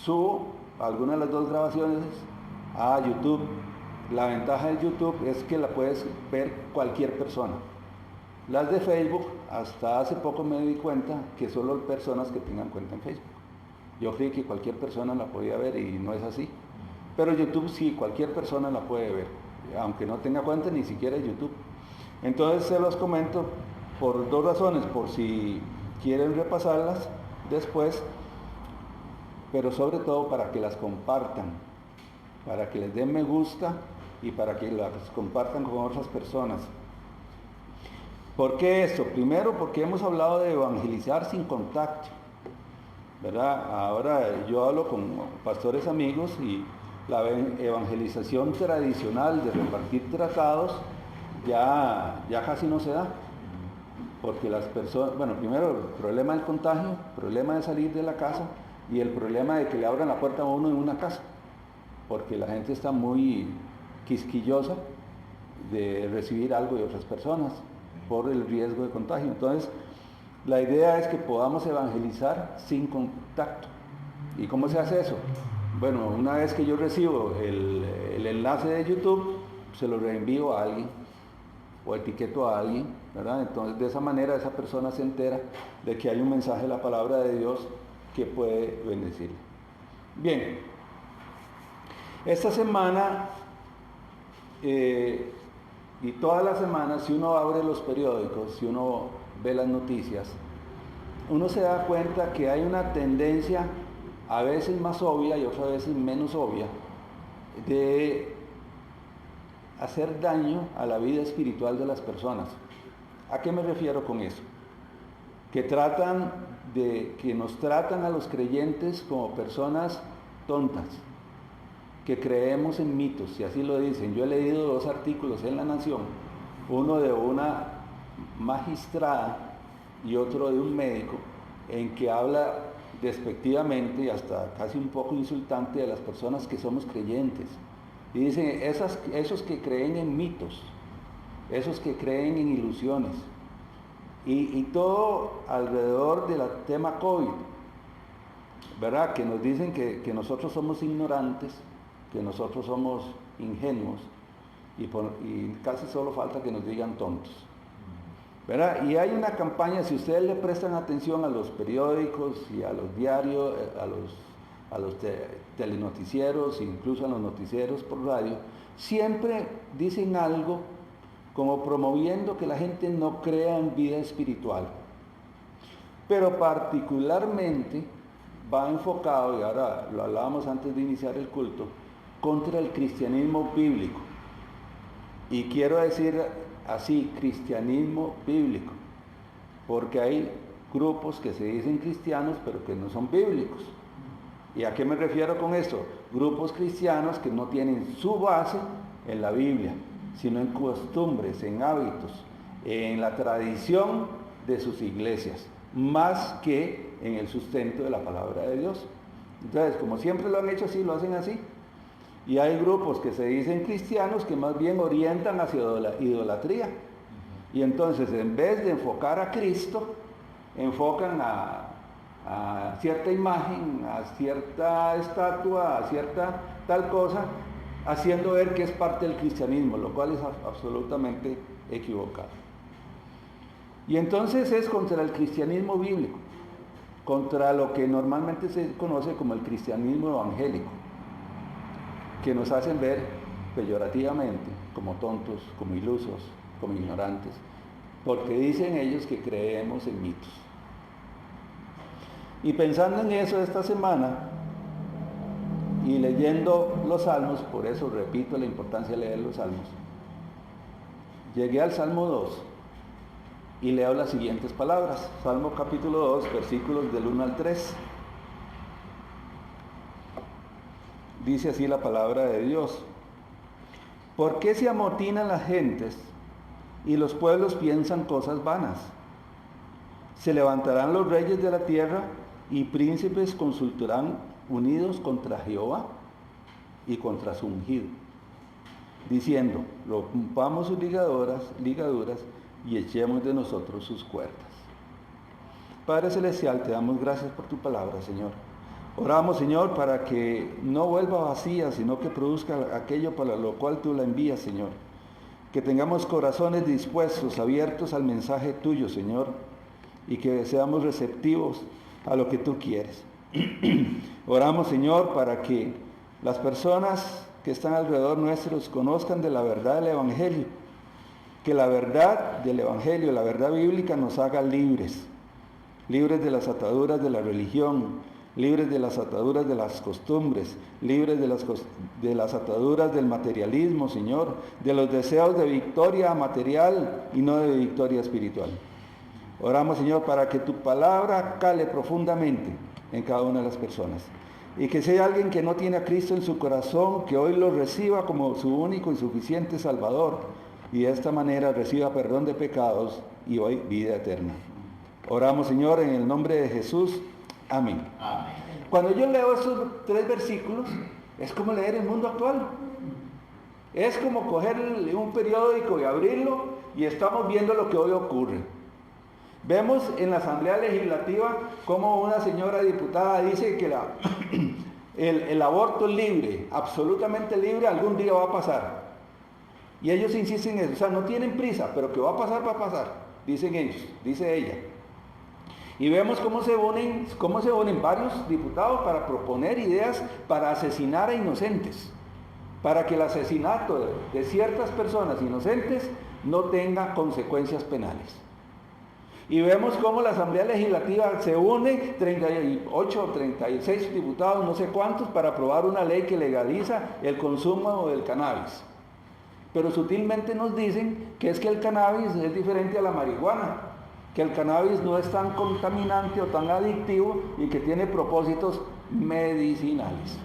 subo algunas de las 2 grabaciones a YouTube. La ventaja de YouTube es que la puedes ver cualquier persona. Las de Facebook, hasta hace poco me di cuenta que solo personas que tengan cuenta en Facebook. Yo creí que cualquier persona la podía ver y no es así. Pero YouTube sí, cualquier persona la puede ver, aunque no tenga cuenta ni siquiera en YouTube. Entonces se los comento por 2 razones, por si quieren repasarlas después, pero sobre todo para que las compartan, para que les den me gusta y para que las compartan con otras personas. ¿Por qué esto? Primero, porque hemos hablado de evangelizar sin contacto, ¿verdad? Ahora yo hablo con pastores amigos y la evangelización tradicional de repartir tratados ya casi no se da, porque las personas, bueno, primero el problema del contagio, el problema de salir de la casa y el problema de que le abran la puerta a uno en una casa, porque la gente está muy quisquillosa de recibir algo de otras personas por el riesgo de contagio. Entonces, la idea es que podamos evangelizar sin contacto. ¿Y cómo se hace eso? Bueno, una vez que yo recibo el enlace de YouTube, se lo reenvío a alguien o etiqueto a alguien, ¿verdad? Entonces, de esa manera esa persona se entera de que hay un mensaje de la palabra de Dios que puede bendecirle. Bien, esta semana y todas las semanas, si uno abre los periódicos, si uno ve las noticias, uno se da cuenta que hay una tendencia a veces más obvia y otras veces menos obvia de hacer daño a la vida espiritual de las personas. ¿A qué me refiero con eso? Que nos tratan a los creyentes como personas tontas, que creemos en mitos, y así lo dicen. Yo he leído 2 artículos en La Nación, uno de una magistrada y otro de un médico, en que habla despectivamente y hasta casi un poco insultante de las personas que somos creyentes. Y dicen, esos que creen en mitos, esos que creen en ilusiones, y todo alrededor del tema COVID, ¿verdad? Que nos dicen que nosotros somos ignorantes, que nosotros somos ingenuos, y casi solo falta que nos digan tontos, ¿verdad? Y hay una campaña, si ustedes le prestan atención a los periódicos y a los diarios, a los telenoticieros, incluso a los noticieros por radio, siempre dicen algo como promoviendo que la gente no crea en vida espiritual, pero particularmente va enfocado, y ahora lo hablábamos antes de iniciar el culto, contra el cristianismo bíblico. Y quiero decir así, cristianismo bíblico, porque hay grupos que se dicen cristianos pero que no son bíblicos. ¿Y a qué me refiero con esto? Grupos cristianos que no tienen su base en la Biblia, sino en costumbres, en hábitos, en la tradición de sus iglesias, más que en el sustento de la palabra de Dios. Entonces, como siempre lo han hecho así, lo hacen así. Y hay grupos que se dicen cristianos que más bien orientan hacia la idolatría. Y entonces, en vez de enfocar a Cristo, enfocan a cierta imagen, a cierta estatua, a cierta tal cosa, haciendo ver que es parte del cristianismo, lo cual es absolutamente equivocado. Y entonces es contra el cristianismo bíblico, contra lo que normalmente se conoce como el cristianismo evangélico, que nos hacen ver peyorativamente como tontos, como ilusos, como ignorantes, porque dicen ellos que creemos en mitos. Y pensando en eso esta semana, y leyendo los salmos, por eso repito la importancia de leer los salmos, llegué al Salmo 2 y leo las siguientes palabras. Salmo capítulo 2, versículos del 1 al 3. Dice así la palabra de Dios: ¿Por qué se amotinan las gentes y los pueblos piensan cosas vanas? Se levantarán los reyes de la tierra y príncipes consultarán unidos contra Jehová y contra su ungido, diciendo, rompamos sus ligaduras y echemos de nosotros sus cuerdas. Padre Celestial, te damos gracias por tu palabra, Señor. Oramos, Señor, para que no vuelva vacía, sino que produzca aquello para lo cual tú la envías, Señor. Que tengamos corazones dispuestos, abiertos al mensaje tuyo, Señor, y que seamos receptivos a lo que tú quieres. Oramos, Señor, para que las personas que están alrededor nuestros conozcan de la verdad del Evangelio. Que la verdad del Evangelio, la verdad bíblica nos haga libres. Libres de las ataduras de la religión, libres de las ataduras de las costumbres, libres de las ataduras del materialismo, Señor, de los deseos de victoria material y no de victoria espiritual. Oramos, Señor, para que tu palabra cale profundamente en cada una de las personas. Y que sea alguien que no tiene a Cristo en su corazón, que hoy lo reciba como su único y suficiente Salvador. Y de esta manera reciba perdón de pecados y hoy vida eterna. Oramos, Señor, en el nombre de Jesús. Amén. Amén. Cuando yo leo estos 3 versículos, es como leer el mundo actual. Es como coger un periódico y abrirlo y estamos viendo lo que hoy ocurre. Vemos en la Asamblea Legislativa cómo una señora diputada dice que el aborto libre, absolutamente libre, algún día va a pasar. Y ellos insisten en eso, o sea, no tienen prisa, pero que va a pasar, dicen ellos, dice ella. Y vemos cómo se unen varios diputados para proponer ideas para asesinar a inocentes, para que el asesinato de ciertas personas inocentes no tenga consecuencias penales. Y vemos cómo la Asamblea Legislativa se une, 38 o 36 diputados, no sé cuántos, para aprobar una ley que legaliza el consumo del cannabis. Pero sutilmente nos dicen que es que el cannabis es diferente a la marihuana, que el cannabis no es tan contaminante o tan adictivo y que tiene propósitos medicinales.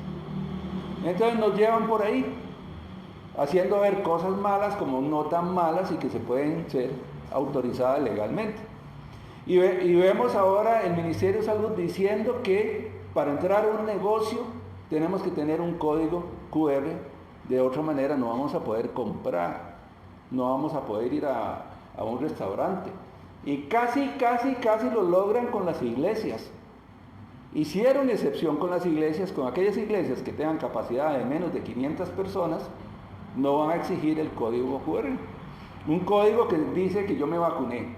Entonces nos llevan por ahí, haciendo ver cosas malas como no tan malas y que se pueden ser autorizadas legalmente. Y vemos ahora el Ministerio de Salud diciendo que para entrar a un negocio tenemos que tener un código QR, de otra manera no vamos a poder comprar, no vamos a poder ir a un restaurante. Y casi lo logran con las iglesias. Hicieron excepción con las iglesias, con aquellas iglesias que tengan capacidad de menos de 500 personas, no van a exigir el código QR. Un código que dice que yo me vacuné.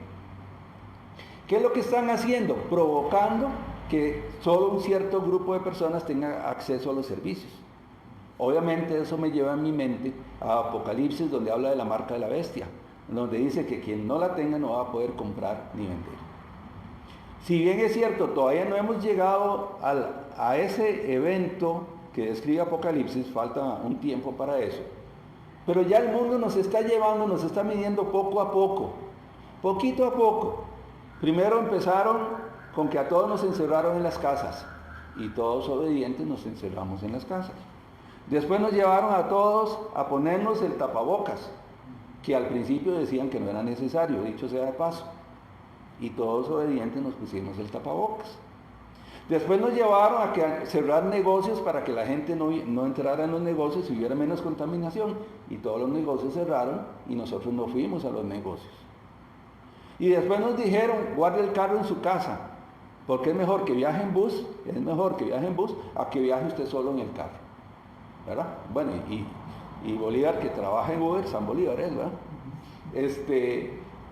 ¿Qué es lo que están haciendo? Provocando que solo un cierto grupo de personas tenga acceso a los servicios. Obviamente eso me lleva en mi mente a Apocalipsis, donde habla de la marca de la bestia, donde dice que quien no la tenga no va a poder comprar ni vender. Si bien es cierto, todavía no hemos llegado a ese evento que describe Apocalipsis, falta un tiempo para eso, pero ya el mundo nos está llevando, nos está midiendo poco a poco, poquito a poco. Primero empezaron con que a todos nos encerraron en las casas y todos obedientes nos encerramos en las casas. Después nos llevaron a todos a ponernos el tapabocas, que al principio decían que no era necesario, dicho sea de paso, y todos obedientes nos pusimos el tapabocas. Después nos llevaron a cerrar negocios para que la gente no entrara en los negocios y hubiera menos contaminación, y todos los negocios cerraron y nosotros no fuimos a los negocios. Y después nos dijeron, guarde el carro en su casa, porque es mejor que viaje en bus, a que viaje usted solo en el carro, ¿verdad? Bueno, y Bolívar, que trabaja en Uber, San Bolívar es, ¿verdad?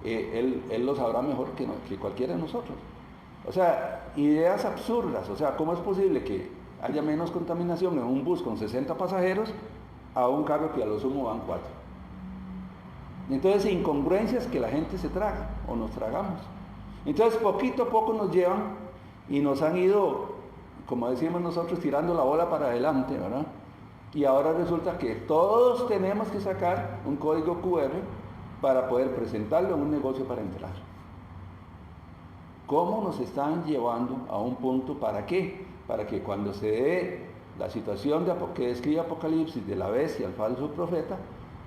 Él lo sabrá mejor que cualquiera de nosotros. O sea, ideas absurdas. O sea, ¿cómo es posible que haya menos contaminación en un bus con 60 pasajeros a un carro que a lo sumo van 4? Entonces, incongruencias que la gente se traga o nos tragamos. Entonces, poquito a poco nos llevan y nos han ido, como decimos nosotros, tirando la bola para adelante, ¿verdad? Y ahora resulta que todos tenemos que sacar un código QR para poder presentarlo en un negocio para entrar. ¿Cómo nos están llevando a un punto? ¿Para qué? Para que cuando se dé la situación que describe Apocalipsis de la bestia, el falso profeta,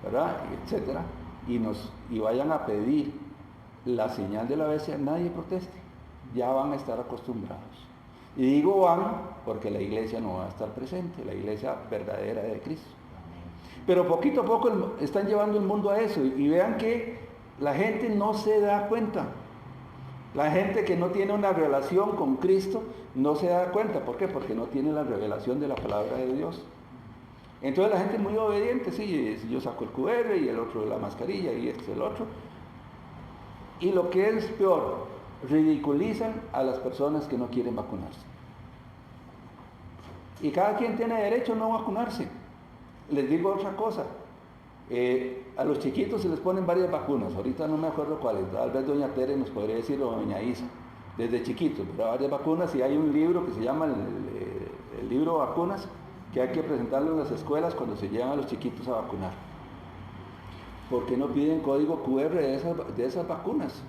¿verdad? Etcétera, y vayan a pedir la señal de la bestia, nadie proteste, ya van a estar acostumbrados. Y digo van porque la iglesia no va a estar presente, la iglesia verdadera de Cristo. Pero poquito a poco están llevando el mundo a eso, y vean que la gente no se da cuenta. La gente que no tiene una relación con Cristo no se da cuenta. ¿Por qué? Porque no tiene la revelación de la palabra de Dios. Entonces la gente es muy obediente, sí, yo saco el QR y el otro la mascarilla y este el otro. Y lo que es peor, ridiculizan a las personas que no quieren vacunarse. Y cada quien tiene derecho a no vacunarse. Les digo otra cosa. A los chiquitos se les ponen varias vacunas, ahorita no me acuerdo cuáles, tal vez doña Tere nos podría decir, o doña Isa, desde chiquitos, pero varias vacunas, y hay un libro que se llama el libro Vacunas, que hay que presentarlo en las escuelas cuando se llevan a los chiquitos a vacunar. ¿Por qué no piden código QR de esas vacunas?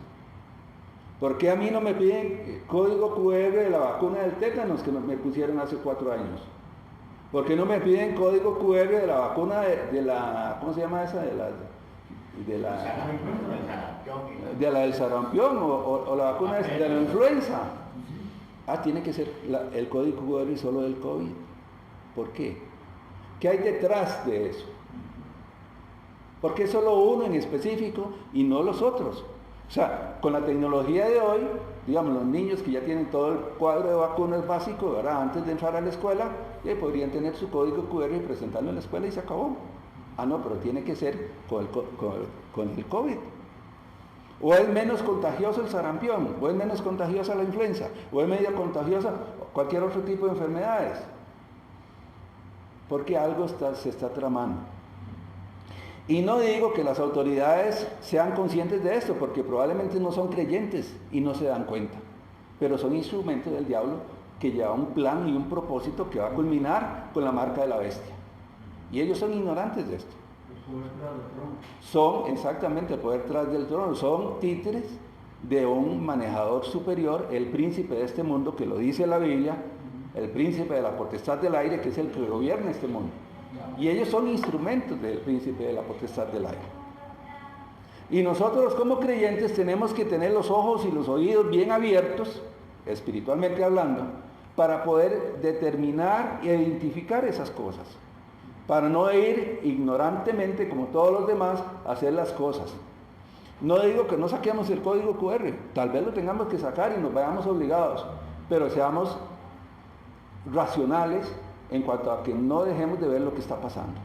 ¿Por qué a mí no me piden código QR de la vacuna del tétanos que me pusieron hace 4 años? ¿Por qué no me piden código QR de la vacuna de la, ¿cómo se llama esa? De la del sarampión o la vacuna de la influenza. Tiene que ser el código QR solo del COVID. ¿Por qué? ¿Qué hay detrás de eso? ¿Por qué solo uno en específico y no los otros? O sea, con la tecnología de hoy, digamos, los niños que ya tienen todo el cuadro de vacunas básico, ¿verdad? Antes de entrar a la escuela, podrían tener su código QR y presentarlo en la escuela y se acabó. No, pero tiene que ser con el COVID. O es menos contagioso el sarampión, o es menos contagiosa la influenza, o es medio contagiosa cualquier otro tipo de enfermedades. Porque algo se está tramando. Y no digo que las autoridades sean conscientes de esto, porque probablemente no son creyentes y no se dan cuenta. Pero son instrumentos del diablo que lleva un plan y un propósito que va a culminar con la marca de la bestia. Y ellos son ignorantes de esto. Son exactamente el poder tras del trono, son títeres de un manejador superior, el príncipe de este mundo, que lo dice la Biblia, el príncipe de la potestad del aire, que es el que gobierna este mundo. Y ellos son instrumentos del príncipe de la potestad del aire. Y nosotros como creyentes tenemos que tener los ojos y los oídos bien abiertos, espiritualmente hablando, para poder determinar e identificar esas cosas. Para no ir ignorantemente, como todos los demás, a hacer las cosas. No digo que no saquemos el código QR, tal vez lo tengamos que sacar y nos vayamos obligados, pero seamos racionales en cuanto a que no dejemos de ver lo que está pasando.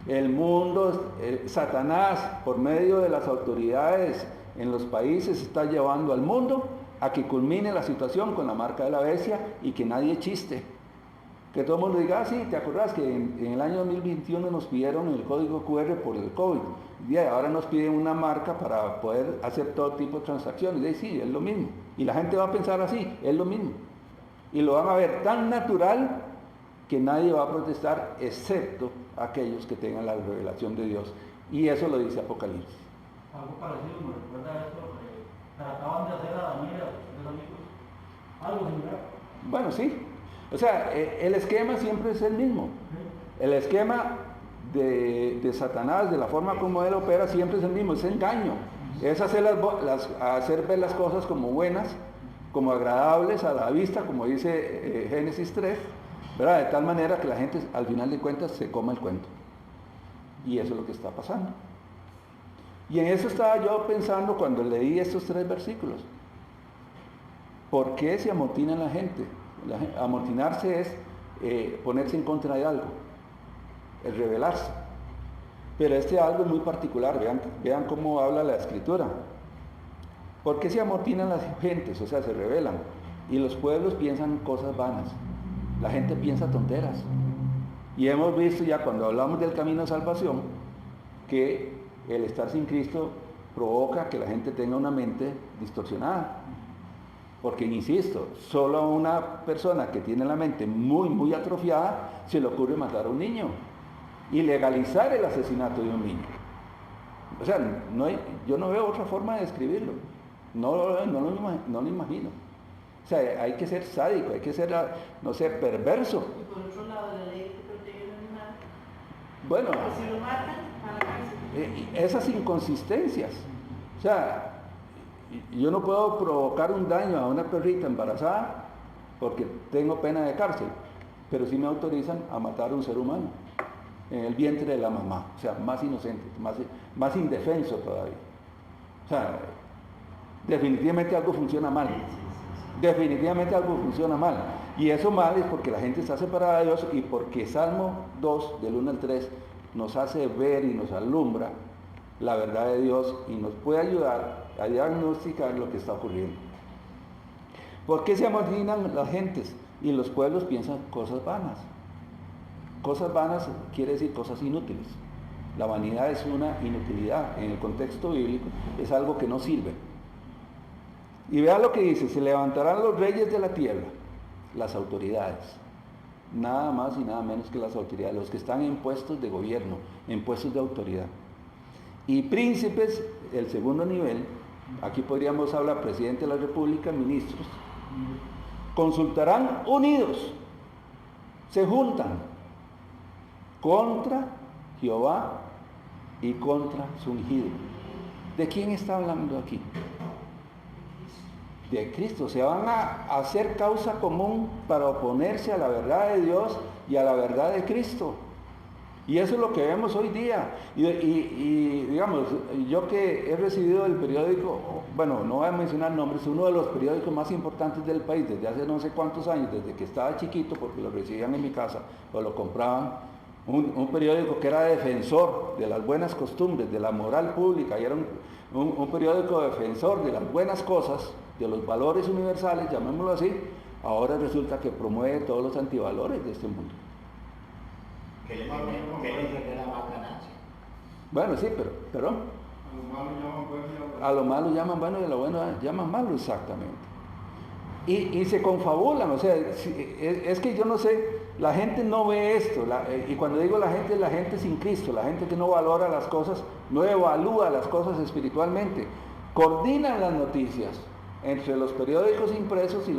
El mundo, Satanás, por medio de las autoridades en los países, está llevando al mundo a que culmine la situación con la marca de la bestia y que nadie chiste. Que todo el mundo diga, sí, ¿te acordás que en el año 2021 nos pidieron el código QR por el COVID? Y ahora nos piden una marca para poder hacer todo tipo de transacciones. Y sí, es lo mismo. Y la gente va a pensar así, es lo mismo. Y lo van a ver tan natural que nadie va a protestar, excepto aquellos que tengan la revelación de Dios. Y eso lo dice Apocalipsis. Algo parecido, me recuerda a esto, trataban de hacer a Daniel y a sus amigos. Algo similar. Bueno, sí. O sea, el esquema siempre es el mismo. El esquema de Satanás, de la forma como él opera, siempre es el mismo, es engaño. Es hacer hacer ver las cosas como buenas, como agradables a la vista, como dice Génesis 3, ¿verdad? De tal manera que la gente al final de cuentas se coma el cuento. Y eso es lo que está pasando. Y en eso estaba yo pensando cuando leí estos 3 versículos. ¿Por qué se amotina la gente? Amotinarse es ponerse en contra de algo, es rebelarse. Pero este algo es muy particular, vean cómo habla la Escritura. ¿Por qué se amotinan las gentes? O sea, se rebelan. Y los pueblos piensan cosas vanas. La gente piensa tonteras. Y hemos visto ya cuando hablamos del camino de salvación, que el estar sin Cristo provoca que la gente tenga una mente distorsionada. Porque, insisto, solo a una persona que tiene la mente muy, muy atrofiada se le ocurre matar a un niño y legalizar el asesinato de un niño. O sea, yo no veo otra forma de describirlo. No lo imagino. O sea, hay que ser sádico, hay que ser, no sé, perverso. Y por otro lado, la ley que protege al animal. Bueno, Y si lo matan, a la cárcel. esas inconsistencias. O sea, yo no puedo provocar un daño a una perrita embarazada porque tengo pena de cárcel, pero sí me autorizan a matar a un ser humano en el vientre de la mamá, o sea, más inocente, más indefenso todavía. O sea, definitivamente algo funciona mal. Definitivamente algo funciona mal. Y eso mal es porque la gente está separada de Dios y porque Salmo 2, del 1 al 3, nos hace ver y nos alumbra la verdad de Dios y nos puede ayudar a diagnosticar lo que está ocurriendo. ¿Por qué se amotinan las gentes y los pueblos piensan cosas vanas? Cosas vanas quiere decir cosas inútiles. La vanidad es una inutilidad. En el contexto bíblico es algo que no sirve. Y vea lo que dice: se levantarán los reyes de la tierra, las autoridades, nada más y nada menos que las autoridades, los que están en puestos de gobierno, en puestos de autoridad. Y príncipes, el segundo nivel, aquí podríamos hablar presidente de la República, ministros, consultarán unidos, se juntan contra Jehová y contra su ungido. ¿De quién está hablando aquí? De Cristo. Se van a hacer causa común para oponerse a la verdad de Dios y a la verdad de Cristo. Y eso es lo que vemos hoy día. Y digamos, yo que he recibido el periódico, bueno, no voy a mencionar nombres, uno de los periódicos más importantes del país desde hace no sé cuántos años, desde que estaba chiquito, porque lo recibían en mi casa o lo compraban, un periódico que era defensor de las buenas costumbres, de la moral pública, y era un periódico defensor de las buenas cosas, de los valores universales, llamémoslo así. Ahora resulta que promueve todos los antivalores de este mundo. ¿Qué le genera más ganancia? Bueno, sí, pero a lo malo llaman bueno y a lo bueno llaman malo, exactamente. Y se confabulan, o sea, es que yo no sé, la gente no ve esto, y cuando digo la gente sin Cristo, la gente que no valora las cosas, no evalúa las cosas espiritualmente, coordinan las noticias entre los periódicos impresos y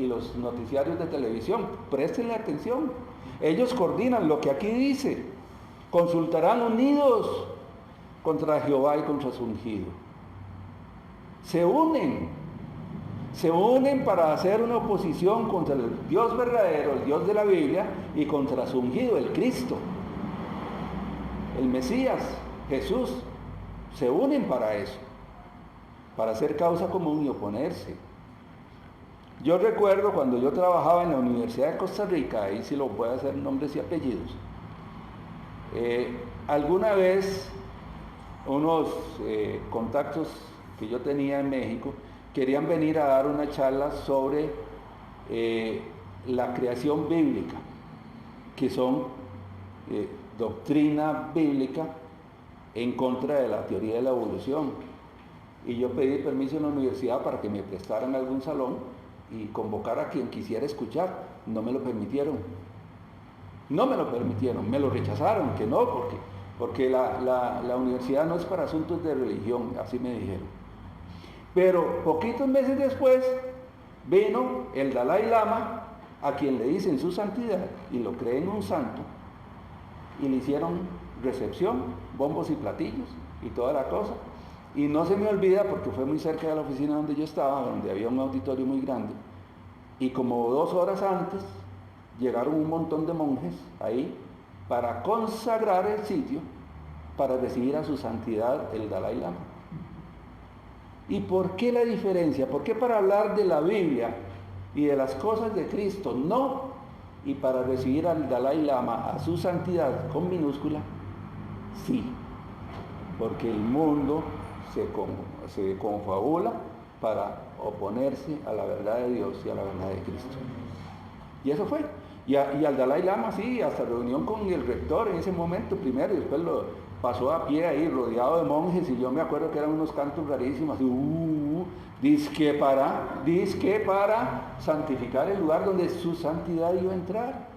los noticiarios de televisión. Préstenle atención. Ellos coordinan lo que aquí dice: consultarán unidos contra Jehová y contra su ungido. Se unen para hacer una oposición contra el Dios verdadero, el Dios de la Biblia, y contra su ungido, el Cristo, el Mesías, Jesús. Se unen para eso, para hacer causa común y oponerse. Yo recuerdo cuando yo trabajaba en la Universidad de Costa Rica, ahí sí lo puedo hacer nombres y apellidos, alguna vez unos contactos que yo tenía en México querían venir a dar una charla sobre la creación bíblica, que son doctrina bíblica en contra de la teoría de la evolución. Y yo pedí permiso en la universidad para que me prestaran algún salón y convocar a quien quisiera escuchar. No me lo permitieron. Me lo rechazaron, que no, porque la universidad no es para asuntos de religión, así me dijeron. Pero poquitos meses después vino el Dalai Lama, a quien le dicen su santidad y lo creen un santo, y le hicieron recepción, bombos y platillos y toda la cosa. Y no se me olvida, porque fue muy cerca de la oficina donde yo estaba, donde había un auditorio muy grande, y como 2 horas antes llegaron un montón de monjes ahí para consagrar el sitio para recibir a su santidad el Dalai Lama. ¿Y por qué la diferencia? ¿Por qué para hablar de la Biblia y de las cosas de Cristo no, y para recibir al Dalai Lama, a su santidad con minúscula, sí? Porque el mundo se confabula para oponerse a la verdad de Dios y a la verdad de Cristo. Y eso fue. Y al Dalai Lama, sí, hasta reunión con el rector en ese momento primero, y después lo pasó a pie ahí rodeado de monjes, y yo me acuerdo que eran unos cantos rarísimos, dizque para santificar el lugar donde su santidad iba a entrar.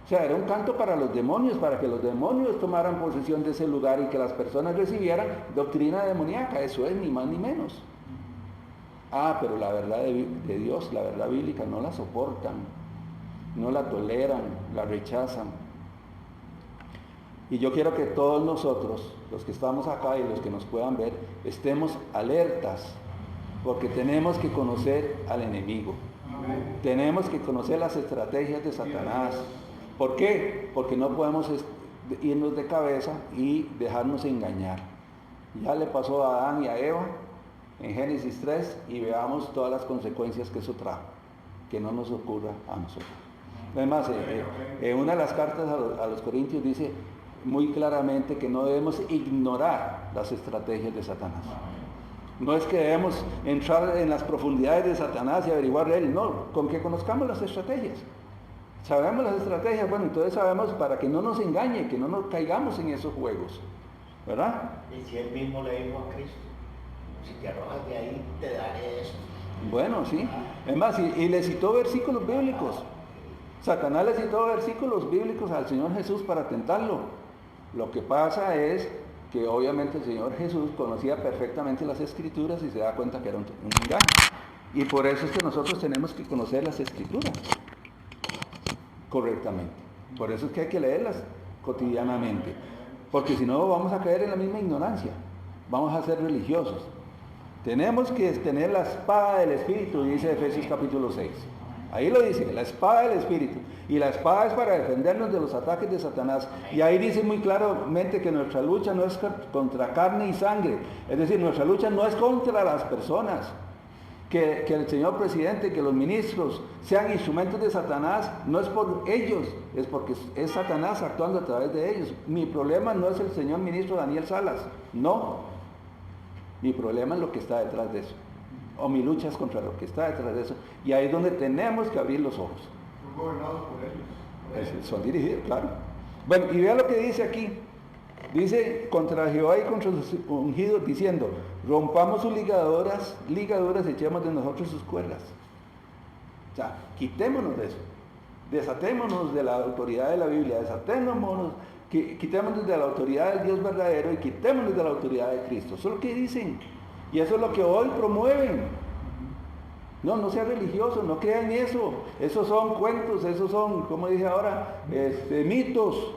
O sea, era un canto para los demonios, para que los demonios tomaran posesión de ese lugar y que las personas recibieran doctrina demoníaca. Eso es, ni más ni menos. Pero la verdad de Dios, la verdad bíblica, no la soportan, no la toleran, la rechazan. Y yo quiero que todos nosotros, los que estamos acá y los que nos puedan ver, estemos alertas, porque tenemos que conocer al enemigo. Tenemos que conocer las estrategias de Satanás. ¿Por qué? Porque no podemos irnos de cabeza y dejarnos engañar. Ya le pasó a Adán y a Eva en Génesis 3 y veamos todas las consecuencias que eso trajo. Que no nos ocurra a nosotros. Además, en una de las cartas a los Corintios dice muy claramente que no debemos ignorar las estrategias de Satanás. No es que debemos entrar en las profundidades de Satanás y averiguar de él, no, con que conozcamos las estrategias. Sabemos las estrategias, bueno, entonces sabemos para que no nos engañe, que no nos caigamos en esos juegos, ¿verdad? Y si él mismo le dijo a Cristo, si te arrojas de ahí, te daré eso. Bueno, sí. Es más, y le citó versículos bíblicos. Satanás le citó versículos bíblicos al Señor Jesús para tentarlo. Lo que pasa es que obviamente el Señor Jesús conocía perfectamente las Escrituras y se da cuenta que era un engaño. Y por eso es que nosotros tenemos que conocer las Escrituras correctamente. Por eso es que hay que leerlas cotidianamente. Porque si no vamos a caer en la misma ignorancia. Vamos a ser religiosos. Tenemos que tener la espada del Espíritu, dice Efesios capítulo 6. Ahí lo dice, la espada del Espíritu. Y la espada es para defendernos de los ataques de Satanás. Y ahí dice muy claramente que nuestra lucha no es contra carne y sangre. Es decir, nuestra lucha no es contra las personas. Que el señor presidente, que los ministros sean instrumentos de Satanás, no es por ellos, es porque es Satanás actuando a través de ellos. Mi problema no es el señor ministro Daniel Salas, no. Mi problema es lo que está detrás de eso. O mi lucha es contra lo que está detrás de eso. Y ahí es donde tenemos que abrir los ojos. Son gobernados por ellos. Son dirigidos, claro. Bueno, y vea lo que dice aquí. Dice contra Jehová y contra sus ungidos, diciendo, rompamos sus ligaduras y echemos de nosotros sus cuerdas. O sea, quitémonos de eso. Desatémonos de la autoridad de la Biblia, quitémonos de la autoridad del Dios verdadero y quitémonos de la autoridad de Cristo. Eso es lo que dicen. Y eso es lo que hoy promueven. No sea religioso, no crean eso. Esos son cuentos, esos son, como dije ahora, mitos.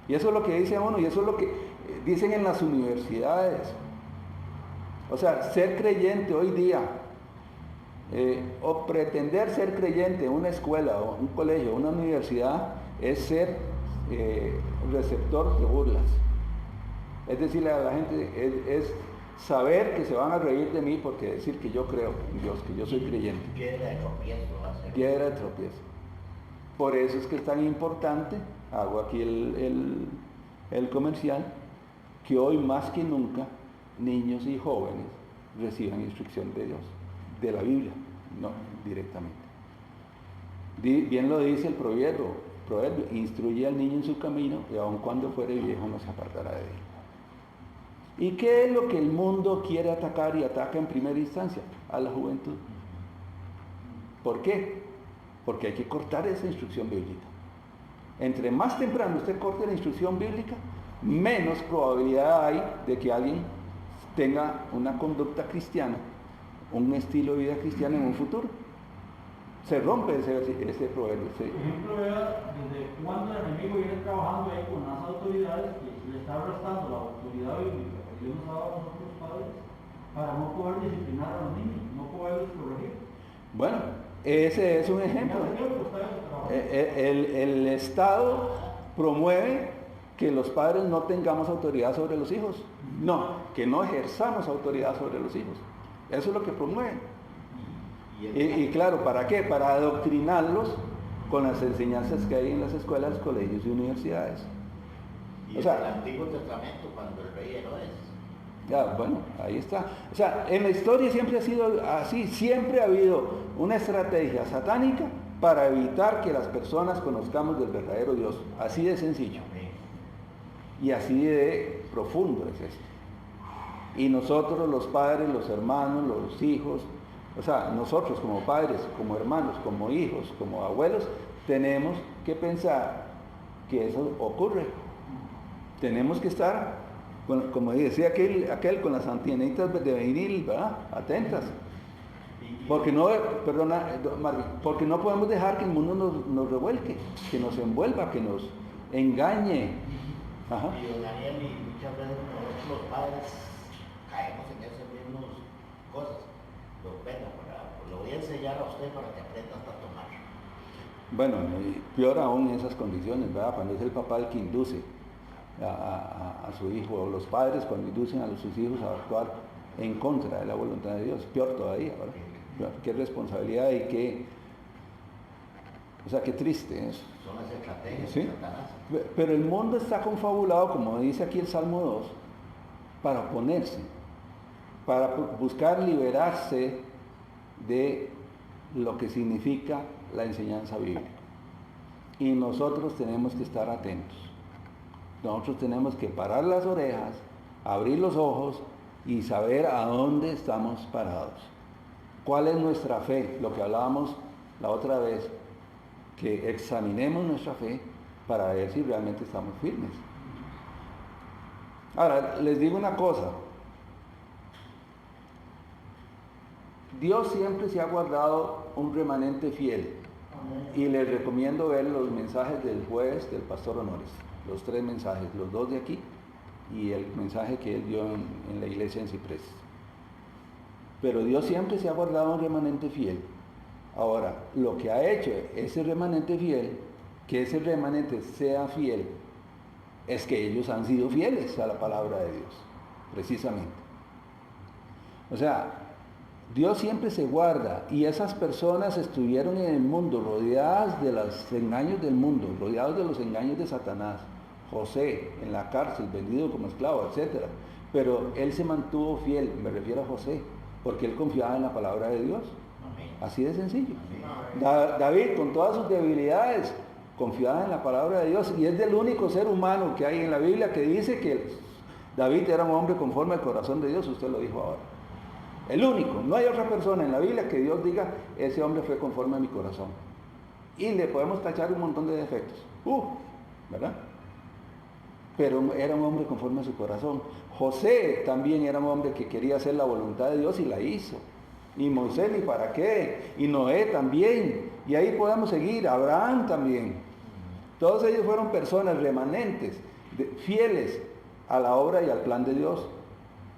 Y eso es lo que dice uno, y eso es lo que dicen en las universidades. O sea, ser creyente hoy día, o pretender ser creyente en una escuela, o un colegio, o una universidad, es ser receptor de burlas. Es decirle a la gente, es saber que se van a reír de mí porque decir que yo creo en Dios, que yo soy creyente. Piedra de tropiezo va a ser. Piedra de tropiezo. Por eso es que es tan importante, hago aquí el comercial, que hoy más que nunca niños y jóvenes reciban instrucción de Dios, de la Biblia, no directamente. Bien lo dice el proverbio, instruye al niño en su camino y aun cuando fuere viejo no se apartará de él. ¿Y qué es lo que el mundo quiere atacar y ataca en primera instancia? A la juventud. ¿Por qué? Porque hay que cortar esa instrucción bíblica. Entre más temprano usted corte la instrucción bíblica, menos probabilidad hay de que alguien tenga una conducta cristiana, un estilo de vida cristiano en un futuro. Se rompe ese proverbio. Por ejemplo, vea desde cuándo el enemigo viene trabajando ahí con las autoridades que le está restando la autoridad bíblica que Dios nos ha dado a nosotros padres para no poder disciplinar a los niños, no poderlos corregir. Bueno, ese es un ejemplo. El Estado promueve que los padres no tengamos autoridad sobre los hijos. No, que no ejerzamos autoridad sobre los hijos. Eso es lo que promueve. Y claro, ¿para qué? Para adoctrinarlos con las enseñanzas que hay en las escuelas, colegios y universidades. Y en el Antiguo Testamento, cuando el rey Herodes. Ya, bueno, ahí está. O sea, en la historia siempre ha sido así, siempre ha habido una estrategia satánica para evitar que las personas conozcamos del verdadero Dios. Así de sencillo. Y así de profundo es esto. Y nosotros, los padres, los hermanos, los hijos, o sea, nosotros como padres, como hermanos, como hijos, como abuelos, tenemos que pensar que eso ocurre. Tenemos que estar, como decía aquel con las antenitas de vinil, ¿verdad? Atentas. Porque no, porque no podemos dejar que el mundo nos revuelque, que nos envuelva, que nos engañe. Ajá. Y don Daniel, y muchas veces nosotros los padres caemos en esas mismas cosas. Lo voy a enseñar a usted para que aprenda hasta tomar. Bueno, y peor aún en esas condiciones, ¿verdad? Cuando es el papá el que induce a su hijo, o los padres cuando inducen a sus hijos a actuar en contra de la voluntad de Dios, peor todavía, ¿verdad? Qué responsabilidad y qué, o sea, qué triste eso. Son las estrategias ¿Sí? de Satanás. Pero el mundo está confabulado, como dice aquí el Salmo 2, para oponerse, para buscar liberarse de lo que significa la enseñanza bíblica. Y nosotros tenemos que estar atentos. Nosotros tenemos que parar las orejas, abrir los ojos y saber a dónde estamos parados. ¿Cuál es nuestra fe? Lo que hablábamos la otra vez, que examinemos nuestra fe para ver si realmente estamos firmes. Ahora, les digo una cosa. Dios siempre se ha guardado un remanente fiel. Y les recomiendo ver los mensajes del jueves del pastor Honores. Los 3 mensajes, los 2 de aquí y el mensaje que él dio en la iglesia en Ciprés. Pero Dios siempre se ha guardado un remanente fiel. Ahora, lo que ha hecho ese remanente fiel, que ese remanente sea fiel, es que ellos han sido fieles a la palabra de Dios, precisamente. O sea, Dios siempre se guarda, y esas personas estuvieron en el mundo, rodeadas de los engaños del mundo, rodeados de los engaños de Satanás. José en la cárcel, vendido como esclavo, etc. Pero él se mantuvo fiel, me refiero a José, porque él confiaba en la palabra de Dios. Así de sencillo. David, con todas sus debilidades, confiaba en la palabra de Dios, y es el único ser humano que hay en la Biblia que dice que David era un hombre conforme al corazón de Dios. Usted lo dijo ahora. El único, no hay otra persona en la Biblia que Dios diga, ese hombre fue conforme a mi corazón. Y le podemos tachar un montón de defectos, ¿verdad? Pero era un hombre conforme a su corazón. José también era un hombre que quería hacer la voluntad de Dios y la hizo. Y Moisés, ni para qué. Y Noé también. Y ahí podemos seguir. Abraham también. Todos ellos fueron personas remanentes, fieles a la obra y al plan de Dios.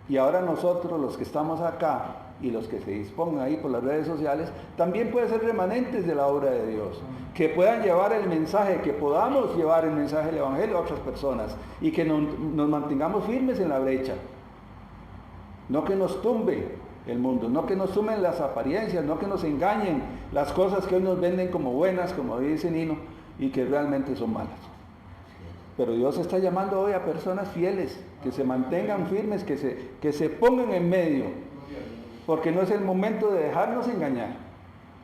Y ahora nosotros, los que estamos acá y los que se dispongan ahí por las redes sociales, también pueden ser remanentes de la obra de Dios, que puedan llevar el mensaje, que podamos llevar el mensaje del Evangelio a otras personas y que nos mantengamos firmes en la brecha. No que nos tumbe el mundo, no que nos sumen las apariencias, no que nos engañen las cosas que hoy nos venden como buenas, como dice Nino, y que realmente son malas. Pero Dios está llamando hoy a personas fieles, que se mantengan firmes, que se pongan en medio, porque no es el momento de dejarnos engañar,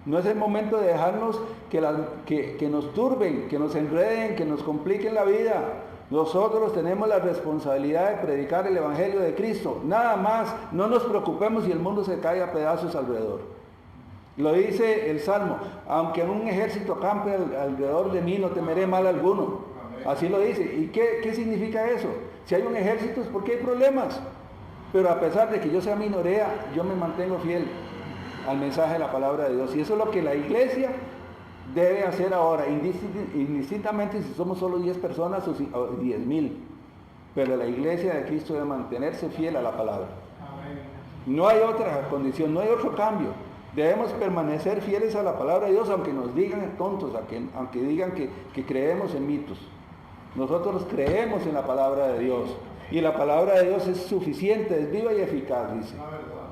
no es el momento de dejarnos que nos turben, que nos enreden, que nos compliquen la vida. Nosotros tenemos la responsabilidad de predicar el Evangelio de Cristo, nada más. No nos preocupemos si el mundo se cae a pedazos alrededor. Lo dice el Salmo, aunque un ejército acampe alrededor de mí, no temeré mal alguno. Así lo dice. ¿Y qué significa eso? Si hay un ejército es porque hay problemas. Pero a pesar de que yo sea minoría, yo me mantengo fiel al mensaje de la palabra de Dios. Y eso es lo que la iglesia debe hacer ahora, indistintamente si somos solo 10 personas o 10,000. Pero la iglesia de Cristo debe mantenerse fiel a la palabra. No hay otra condición, no hay otro cambio. Debemos permanecer fieles a la palabra de Dios, aunque nos digan tontos, aunque digan que creemos en mitos. Nosotros creemos en la palabra de Dios. Y la palabra de Dios es suficiente, es viva y eficaz, dice.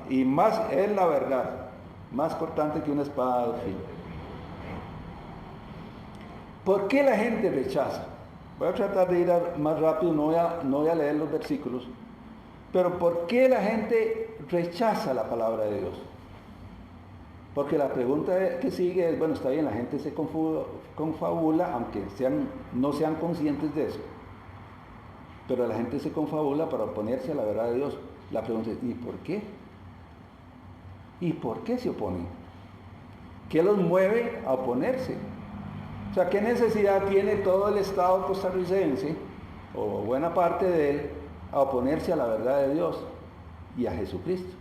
Y más es la verdad, más cortante que una espada de dos filos. ¿Por qué la gente rechaza? Voy a tratar de ir más rápido, no voy a leer los versículos. Pero ¿por qué la gente rechaza la palabra de Dios? Porque la pregunta que sigue es, bueno, está bien, la gente se confabula, aunque no sean conscientes de eso. Pero la gente se confabula para oponerse a la verdad de Dios. La pregunta es, ¿y por qué? ¿Y por qué se oponen? ¿Qué los mueve a oponerse? O sea, ¿qué necesidad tiene todo el Estado costarricense, o buena parte de él, a oponerse a la verdad de Dios y a Jesucristo?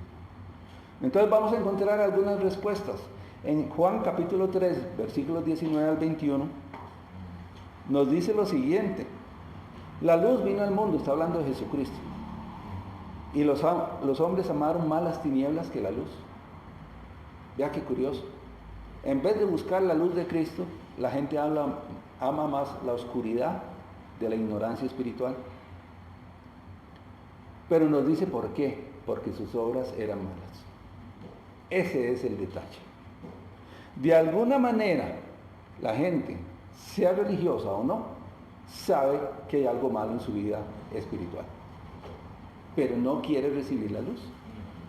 Entonces vamos a encontrar algunas respuestas. En Juan capítulo 3, versículos 19 al 21, nos dice lo siguiente. La luz vino al mundo, está hablando de Jesucristo. Y los hombres amaron más las tinieblas que la luz. Vea qué curioso. En vez de buscar la luz de Cristo, la gente ama más la oscuridad de la ignorancia espiritual. Pero nos dice por qué. Porque sus obras eran malas. Ese es el detalle. De alguna manera, la gente, sea religiosa o no, sabe que hay algo malo en su vida espiritual. Pero no quiere recibir la luz.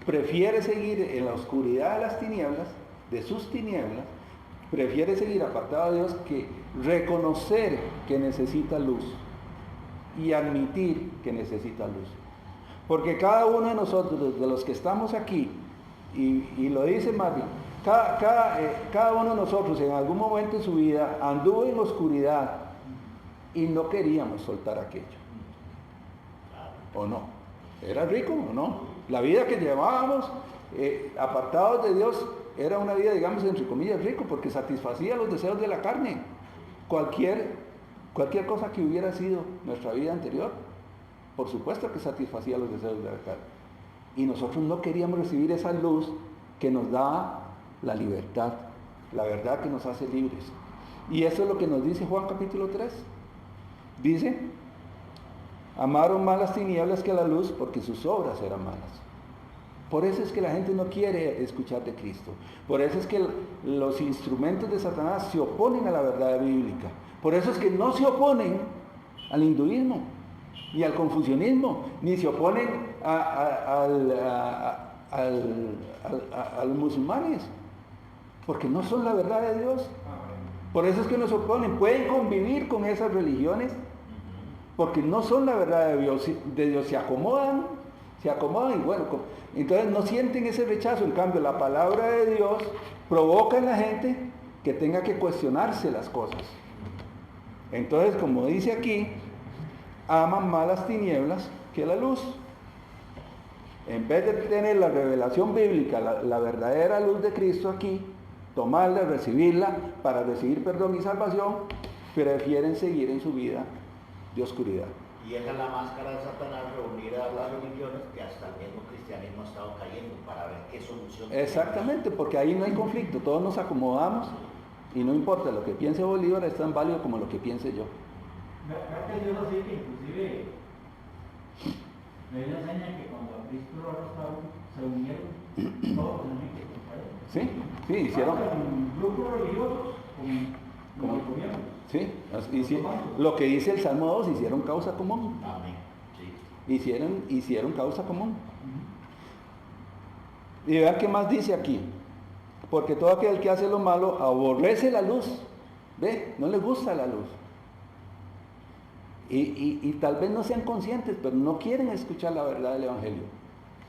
Prefiere seguir en la oscuridad de las tinieblas, de sus tinieblas, prefiere seguir apartado de Dios que reconocer que necesita luz y admitir que necesita luz. Porque cada uno de nosotros, de los que estamos aquí, y lo dice Marvin, cada uno de nosotros en algún momento de su vida anduvo en la oscuridad y no queríamos soltar aquello. ¿O no? ¿Era rico o no? La vida que llevábamos, apartados de Dios, era una vida, digamos, entre comillas, rico, porque satisfacía los deseos de la carne. Cualquier cosa que hubiera sido nuestra vida anterior, por supuesto que satisfacía los deseos de la carne. Y nosotros no queríamos recibir esa luz que nos da la libertad, la verdad que nos hace libres. Y eso es lo que nos dice Juan capítulo 3. Dice, amaron más las tinieblas que la luz porque sus obras eran malas. Por eso es que la gente no quiere escuchar de Cristo. Por eso es que los instrumentos de Satanás se oponen a la verdad bíblica. Por eso es que no se oponen al hinduismo, ni al confucianismo, ni se oponen a los musulmanes, porque no son la verdad de Dios. Por eso es que nos oponen. Pueden convivir con esas religiones, porque no son la verdad de Dios, se acomodan y bueno, entonces no sienten ese rechazo. En cambio, la palabra de Dios provoca en la gente que tenga que cuestionarse las cosas. Entonces, como dice aquí, aman más las tinieblas que la luz. En vez de tener la revelación bíblica, la verdadera luz de Cristo aquí, tomarla, recibirla para recibir perdón y salvación, prefieren seguir en su vida de oscuridad. Y esa es la máscara de Satanás reunida a las religiones que hasta el mismo cristianismo ha estado cayendo para ver qué solución. Exactamente, porque ahí no hay conflicto, todos nos acomodamos y no importa lo que piense Bolívar, es tan válido como lo que piense yo. Creo que Dios así que inclusive la Biblia enseña que cuando a Cristo lo arrestaron se unieron todos los enemigos del país. Sí, hicieron. Grupos religiosos como el gobierno. Sí, lo que dice el Salmo 2, hicieron causa común. Amén. Sí. Hicieron causa común. Y vean qué más dice aquí. Porque todo aquel que hace lo malo aborrece la luz. ¿Ve? No le gusta la luz. Y tal vez no sean conscientes, pero no quieren escuchar la verdad del Evangelio.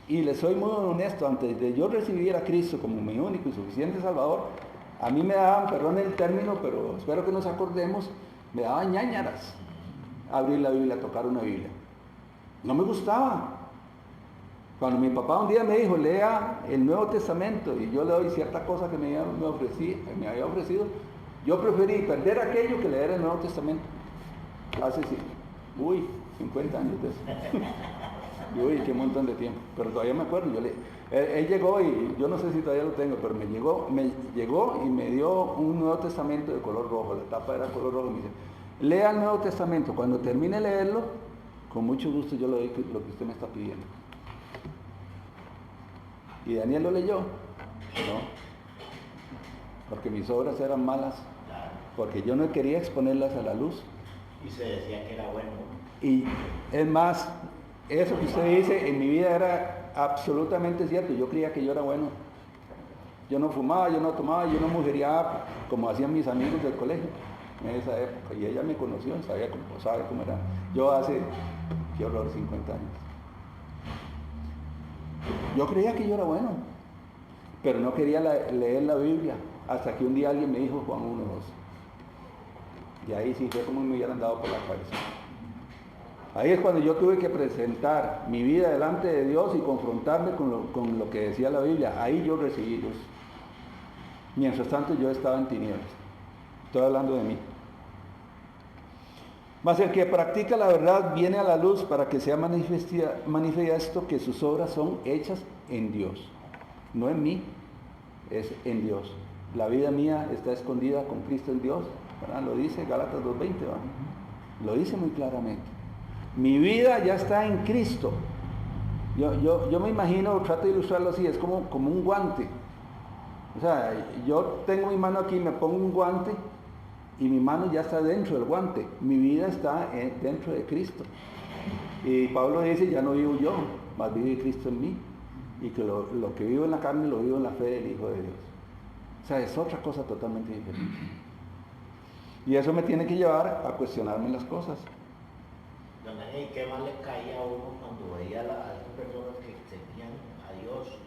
Y les soy muy honesto, antes de yo recibir a Cristo como mi único y suficiente Salvador, a mí me daban, perdón el término, pero espero que nos acordemos, me daban ñáñaras abrir la Biblia, tocar una Biblia. No me gustaba. Cuando mi papá un día me dijo, lea el Nuevo Testamento, y yo le doy cierta cosa que me había ofrecido, yo preferí perder aquello que leer el Nuevo Testamento. Hace 50 años de eso. Uy, qué montón de tiempo. Pero todavía me acuerdo. Él llegó y yo no sé si todavía lo tengo, pero me llegó y me dio un Nuevo Testamento de color rojo. La tapa era color rojo. Y me dice, lea el Nuevo Testamento. Cuando termine de leerlo, con mucho gusto yo le doy lo que usted me está pidiendo. Y Daniel lo leyó, ¿no? Porque mis obras eran malas, porque yo no quería exponerlas a la luz. Y se decía que era bueno. Y es más, eso que usted dice, en mi vida era absolutamente cierto. Yo creía que yo era bueno. Yo no fumaba, yo no tomaba, yo no mujeriaba como hacían mis amigos del colegio en esa época. Y ella me conoció, sabe cómo era. Yo hace, qué horror, 50 años. Yo creía que yo era bueno, pero no quería leer la Biblia, hasta que un día alguien me dijo Juan 1:2. Y ahí sí fue como me hubieran dado por la cabeza. Ahí es cuando yo tuve que presentar mi vida delante de Dios y confrontarme con lo que decía la Biblia. Ahí yo recibí luz. Mientras tanto yo estaba en tinieblas. Estoy hablando de mí. Mas el que practica la verdad viene a la luz para que sea manifiesto que sus obras son hechas en Dios. No en mí, es en Dios. La vida mía está escondida con Cristo en Dios, ¿verdad? Lo dice Gálatas 2:20, ¿verdad? Lo dice muy claramente. Mi vida ya está en Cristo. Yo me imagino, trato de ilustrarlo así, es como un guante. O sea, yo tengo mi mano aquí, me pongo un guante y mi mano ya está dentro del guante. Mi vida está dentro de Cristo. Y Pablo dice, ya no vivo yo, mas vive Cristo en mí. Y que lo que vivo en la carne lo vivo en la fe del Hijo de Dios. O sea, es otra cosa totalmente diferente. Y eso me tiene que llevar a cuestionarme las cosas. ¿Y qué más le caía a uno cuando veía a esas personas que seguían a Dios,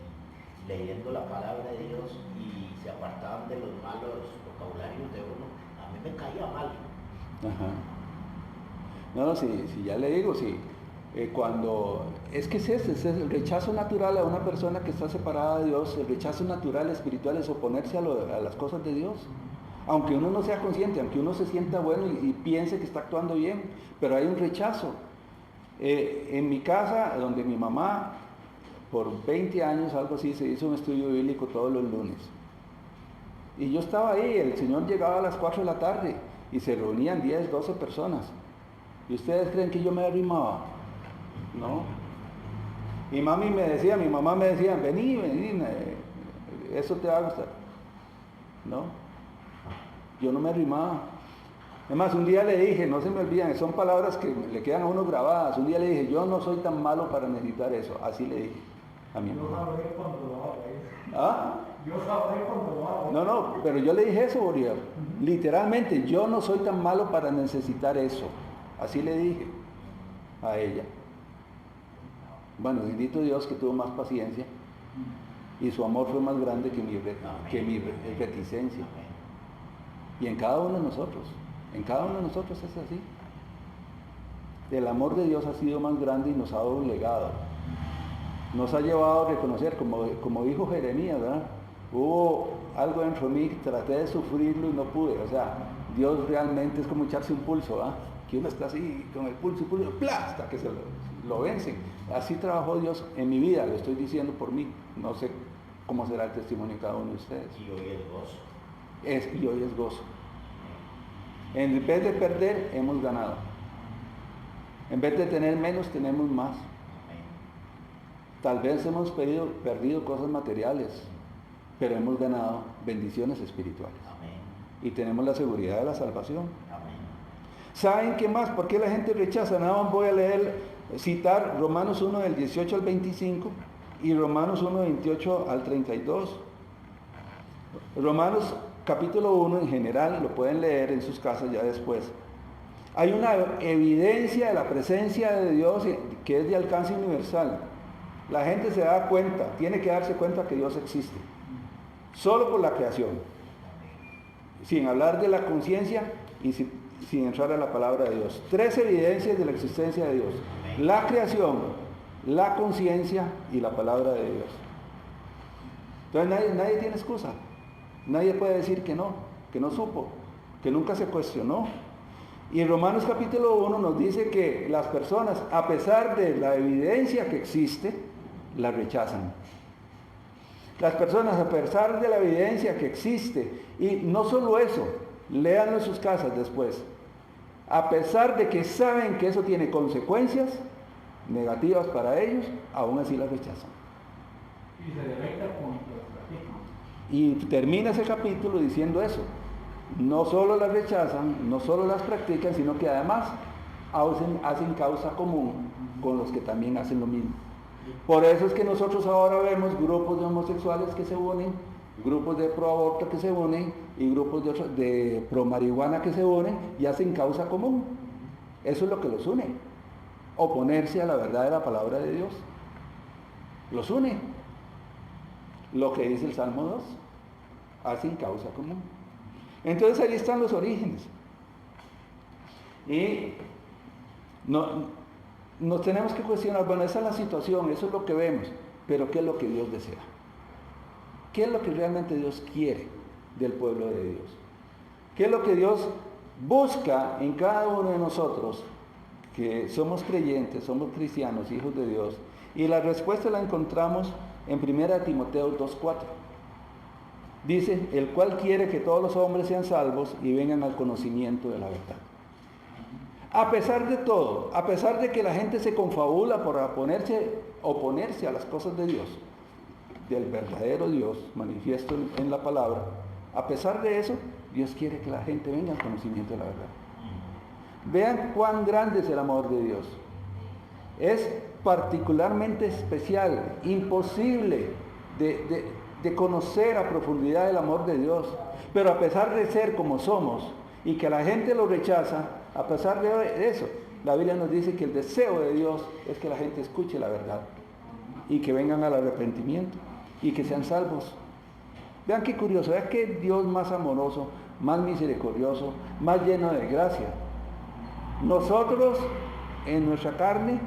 leyendo la palabra de Dios y se apartaban de los malos vocabularios de uno? A mí me caía mal. Ajá. No, si ya le digo, sí. Cuando, es que es el rechazo natural a una persona que está separada de Dios, el rechazo natural espiritual es oponerse a las cosas de Dios. Aunque uno no sea consciente, aunque uno se sienta bueno y piense que está actuando bien, pero hay un rechazo. En mi casa, donde mi mamá, por 20 años, algo así, se hizo un estudio bíblico todos los lunes. Y yo estaba ahí, el Señor llegaba a las 4 de la tarde y se reunían 10, 12 personas. ¿Y ustedes creen que yo me arrimaba? No. Mi mamá me decía, vení, eso te va a gustar. No. Yo no me arrimaba. Además, un día le dije, no se me olvidan, son palabras que le quedan a uno grabadas. Un día le dije, yo no soy tan malo para necesitar eso. Así le dije a mi mamá. Yo sabré cuando lo haga. ¿Ah? Yo sabré cuando lo haga. No, pero yo le dije eso, Boriel. Literalmente, yo no soy tan malo para necesitar eso. Así le dije a ella. Bueno, bendito Dios que tuvo más paciencia y su amor fue más grande que mi reticencia. Y en cada uno de nosotros es así. El amor de Dios ha sido más grande y nos ha dado un legado. Nos ha llevado a reconocer, como dijo Jeremías, ¿verdad? Hubo algo dentro de mí que traté de sufrirlo y no pude. O sea, Dios realmente es como echarse un pulso, ¿verdad? Que uno está así con el pulso, ¡plá! Hasta que se lo vencen. Así trabajó Dios en mi vida, lo estoy diciendo por mí. No sé cómo será el testimonio de cada uno de ustedes. Y hoy es gozo. Y hoy es gozo. En vez de perder, hemos ganado. En vez de tener menos, tenemos más. Tal vez hemos perdido cosas materiales, pero hemos ganado bendiciones espirituales. Amén. Y tenemos la seguridad de la salvación. Amén. ¿Saben qué más? ¿Por qué la gente rechaza? Nada más voy a citar Romanos 1 del 18 al 25 y Romanos 1 del 28 al 32. Romanos capítulo 1 en general, lo pueden leer en sus casas ya después. Hay una evidencia de la presencia de Dios que es de alcance universal. La gente se da cuenta, tiene que darse cuenta que Dios existe. Solo por la creación. Sin hablar de la conciencia y sin entrar a la palabra de Dios. 3 evidencias de la existencia de Dios. La creación, la conciencia y la palabra de Dios. Entonces nadie tiene excusa. Nadie puede decir que no supo, que nunca se cuestionó. Y en Romanos capítulo 1 nos dice que las personas, a pesar de la evidencia que existe, la rechazan. Las personas, a pesar de la evidencia que existe, y no solo eso, léanlo en sus casas después, a pesar de que saben que eso tiene consecuencias negativas para ellos, aún así la rechazan. Y se delecta con las practican. Y termina ese capítulo diciendo eso. No solo las rechazan, no solo las practican, sino que además hacen causa común con los que también hacen lo mismo. Por eso es que nosotros ahora vemos grupos de homosexuales que se unen, grupos de pro aborto que se unen y grupos de pro marihuana que se unen y hacen causa común. Eso es lo que los une. Oponerse a la verdad de la palabra de Dios. Los une. Lo que dice el Salmo 2. Hacen causa común. Entonces ahí están los orígenes. Y nos tenemos que cuestionar, bueno, esa es la situación, eso es lo que vemos, pero ¿qué es lo que Dios desea? ¿Qué es lo que realmente Dios quiere del pueblo de Dios? ¿Qué es lo que Dios busca en cada uno de nosotros que somos creyentes, somos cristianos, hijos de Dios, y la respuesta la encontramos en 1 Timoteo 2:4. Dice, el cual quiere que todos los hombres sean salvos y vengan al conocimiento de la verdad. A pesar de todo, a pesar de que la gente se confabula por oponerse a las cosas de Dios, del verdadero Dios manifiesto en la palabra, a pesar de eso, Dios quiere que la gente venga al conocimiento de la verdad. Vean cuán grande es el amor de Dios. Es particularmente especial, imposible de conocer a profundidad el amor de Dios. Pero a pesar de ser como somos y que la gente lo rechaza, a pesar de eso, la Biblia nos dice que el deseo de Dios es que la gente escuche la verdad y que vengan al arrepentimiento y que sean salvos. Vean qué curioso, vean qué Dios más amoroso, más misericordioso, más lleno de gracia. Nosotros, en nuestra carne,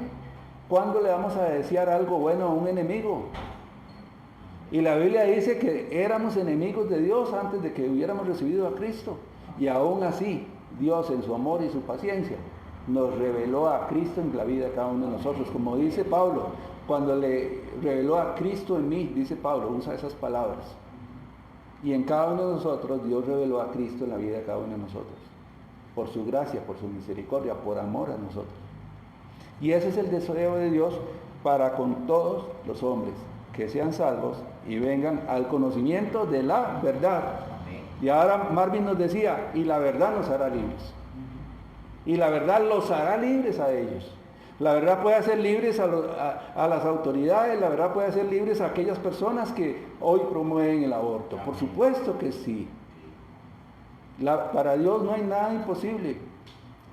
¿cuándo le vamos a desear algo bueno a un enemigo? Y la Biblia dice que éramos enemigos de Dios antes de que hubiéramos recibido a Cristo. Y aún así, Dios en su amor y su paciencia nos reveló a Cristo en la vida de cada uno de nosotros. Como dice Pablo, cuando le reveló a Cristo en mí, dice Pablo, usa esas palabras. Y en cada uno de nosotros, Dios reveló a Cristo en la vida de cada uno de nosotros. Por su gracia, por su misericordia, por amor a nosotros. Y ese es el deseo de Dios para con todos los hombres, que sean salvos y vengan al conocimiento de la verdad. Y ahora Marvin nos decía, y la verdad nos hará libres. Y la verdad los hará libres a ellos. La verdad puede hacer libres a las autoridades, la verdad puede hacer libres a aquellas personas que hoy promueven el aborto. Por supuesto que sí. Para Dios no hay nada imposible.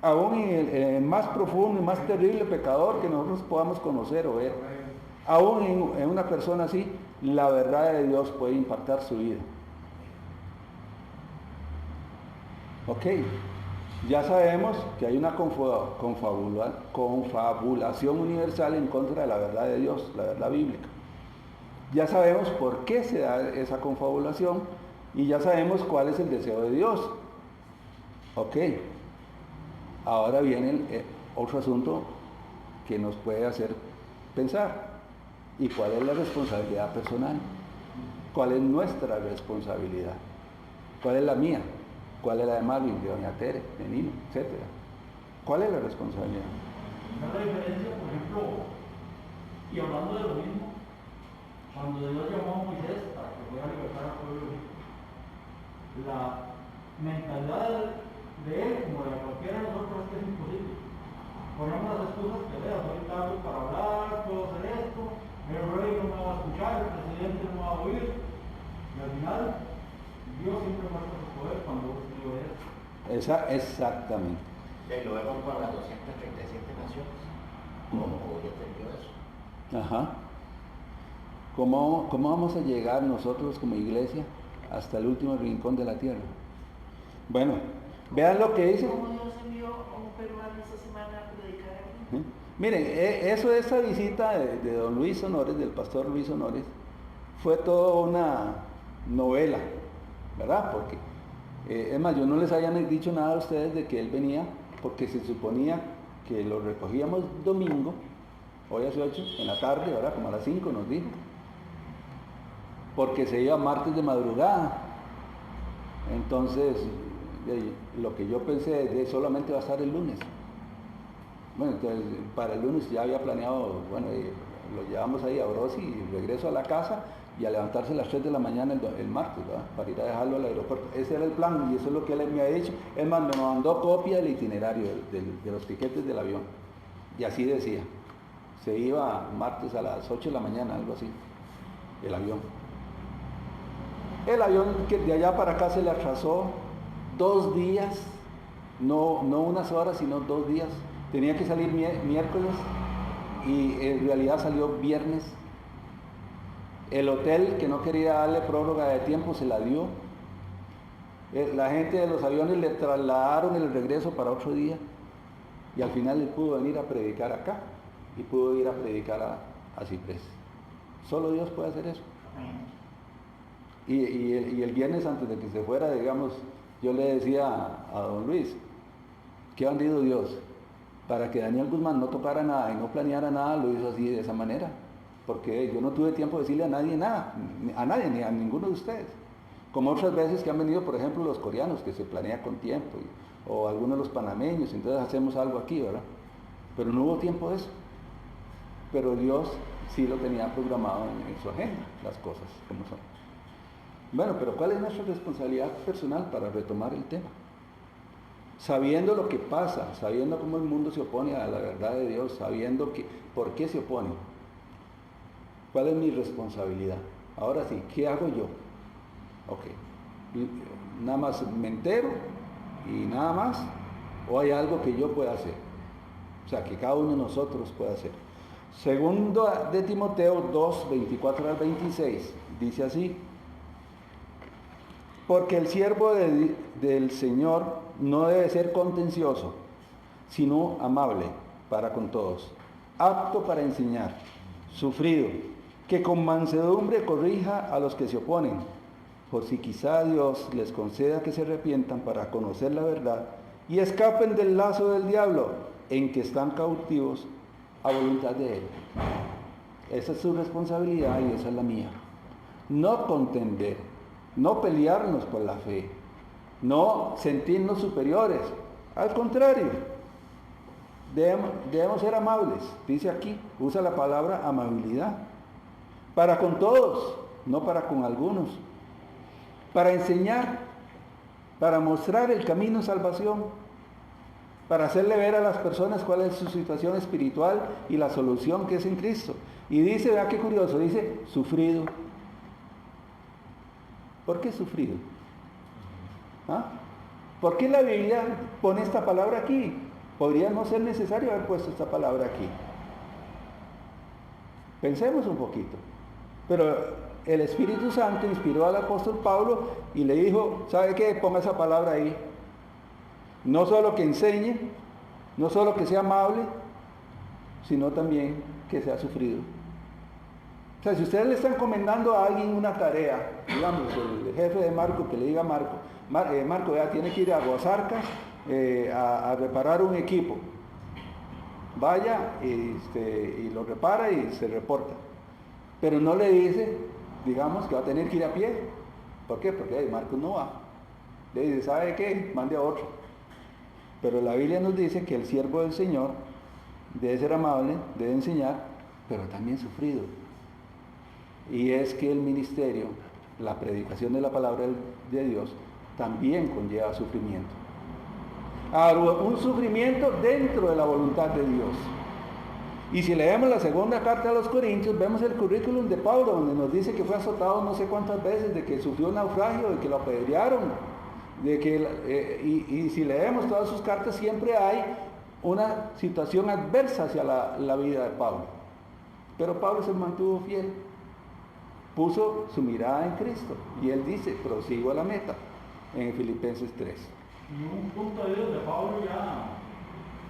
Aún en el más profundo y más terrible pecador que nosotros podamos conocer o ver, aún en una persona así, la verdad de Dios puede impactar su vida. Ok, ya sabemos que hay una confabulación universal en contra de la verdad de Dios, la verdad bíblica. Ya sabemos por qué se da esa confabulación y ya sabemos cuál es el deseo de Dios. Ok, ahora viene otro asunto que nos puede hacer pensar. ¿Y cuál es la responsabilidad personal? ¿Cuál es nuestra responsabilidad? ¿Cuál es la mía? ¿Cuál es la de Marvin, de doña Tere, de Nino, etcétera? ¿Cuál es la responsabilidad? La diferencia, por ejemplo, y hablando de lo mismo, cuando Dios llamó a Moisés para que fuera a libertar al pueblo de Egipto, la mentalidad de él, como de cualquiera de nosotros, es que es imposible. Ponemos las excusas que veas, soy tarde para hablar, puedo hacer esto, el rey no me va a escuchar, el presidente no me va a oír, y al final, Dios siempre muestra su poder cuando usted obedece. Exactamente. Y luego con las 237 naciones, ¿cómo ya te dio eso? Ajá. ¿Cómo vamos a llegar nosotros como iglesia hasta el último rincón de la tierra? Bueno, vean lo que dice. ¿Cómo Dios envió a un peruano esta semana a predicar aquí? Miren, eso de esta visita de don Luis Honores, del pastor Luis Honores, fue toda una novela, ¿verdad? Porque, es más, yo no les había dicho nada a ustedes de que él venía, porque se suponía que lo recogíamos domingo, hoy a las 8, en la tarde, ¿verdad? Como a las 5 nos dijo, porque se iba martes de madrugada. Entonces, lo que yo pensé de solamente va a estar el lunes. Bueno, entonces para el lunes ya había planeado, bueno, lo llevamos ahí a Brosi y regreso a la casa y a levantarse a las 3 de la mañana el martes, ¿verdad? Para ir a dejarlo al aeropuerto. Ese era el plan y eso es lo que él me ha dicho. Es más, me mandó copia del itinerario de los tiquetes del avión. Y así decía, se iba martes a las 8 de la mañana, algo así, el avión. El avión que de allá para acá se le atrasó 2 días, no unas horas, sino 2 días. Tenía que salir miércoles y en realidad salió viernes. El hotel que no quería darle prórroga de tiempo se la dio. La gente de los aviones le trasladaron el regreso para otro día y al final él pudo venir a predicar acá y pudo ir a predicar a Ciprés. Solo Dios puede hacer eso. Y el viernes antes de que se fuera, digamos, yo le decía a don Luis, ¿Qué ha bandido Dios? Para que Daniel Guzmán no tocara nada y no planeara nada, lo hizo así, de esa manera. Porque yo no tuve tiempo de decirle a nadie nada, a nadie, ni a ninguno de ustedes. Como otras veces que han venido, por ejemplo, los coreanos, que se planea con tiempo, o algunos de los panameños, entonces hacemos algo aquí, ¿verdad? Pero no hubo tiempo de eso. Pero Dios sí lo tenía programado en su agenda, las cosas como son. Bueno, pero ¿cuál es nuestra responsabilidad personal para retomar el tema? Sabiendo lo que pasa, sabiendo cómo el mundo se opone a la verdad de Dios, sabiendo por qué se opone. ¿Cuál es mi responsabilidad? Ahora sí, ¿qué hago yo? Ok, nada más me entero y nada más, o hay algo que yo pueda hacer, o sea, que cada uno de nosotros pueda hacer. Segundo de Timoteo 2, 24 al 26, dice así: porque el siervo del Señor no debe ser contencioso, sino amable para con todos, apto para enseñar, sufrido, que con mansedumbre corrija a los que se oponen, por si quizá Dios les conceda que se arrepientan para conocer la verdad y escapen del lazo del diablo en que están cautivos a voluntad de Él. Esa es su responsabilidad y esa es la mía. No contender, no pelearnos por la fe, no sentirnos superiores. Al contrario, debemos ser amables. Dice aquí, usa la palabra amabilidad. Para con todos, no para con algunos. Para enseñar, para mostrar el camino de salvación, para hacerle ver a las personas cuál es su situación espiritual y la solución que es en Cristo. Y dice, vea qué curioso, dice, sufrido. ¿Por qué sufrido? ¿Ah? ¿Por qué la Biblia pone esta palabra aquí? Podría no ser necesario haber puesto esta palabra aquí. Pensemos un poquito. Pero el Espíritu Santo inspiró al apóstol Pablo y le dijo, ¿sabe qué? Ponga esa palabra ahí. No solo que enseñe, no solo que sea amable, sino también que sea sufrido. O sea, si ustedes le están encomendando a alguien una tarea, digamos, el jefe de Marco, que le diga a Marco, Marco ya tiene que ir a Aguasarcas a reparar un equipo. Vaya y lo repara y se reporta. Pero no le dice, digamos, que va a tener que ir a pie. ¿Por qué? Porque Marcos no va. Le dice, ¿sabe qué? Mande a otro. Pero la Biblia nos dice que el siervo del Señor debe ser amable, debe enseñar, pero también sufrido. Y es que el ministerio, la predicación de la palabra de Dios, también conlleva sufrimiento. Ahora, un sufrimiento dentro de la voluntad de Dios. Y si leemos la segunda carta a los Corintios, vemos el currículum de Pablo, donde nos dice que fue azotado no sé cuántas veces, de que sufrió un naufragio, de que lo apedrearon, de que, y si leemos todas sus cartas, siempre hay una situación adversa hacia la vida de Pablo. Pero Pablo se mantuvo fiel, puso su mirada en Cristo, y él dice, prosigo a la meta, en Filipenses 3. En un punto de Dios de Pablo ya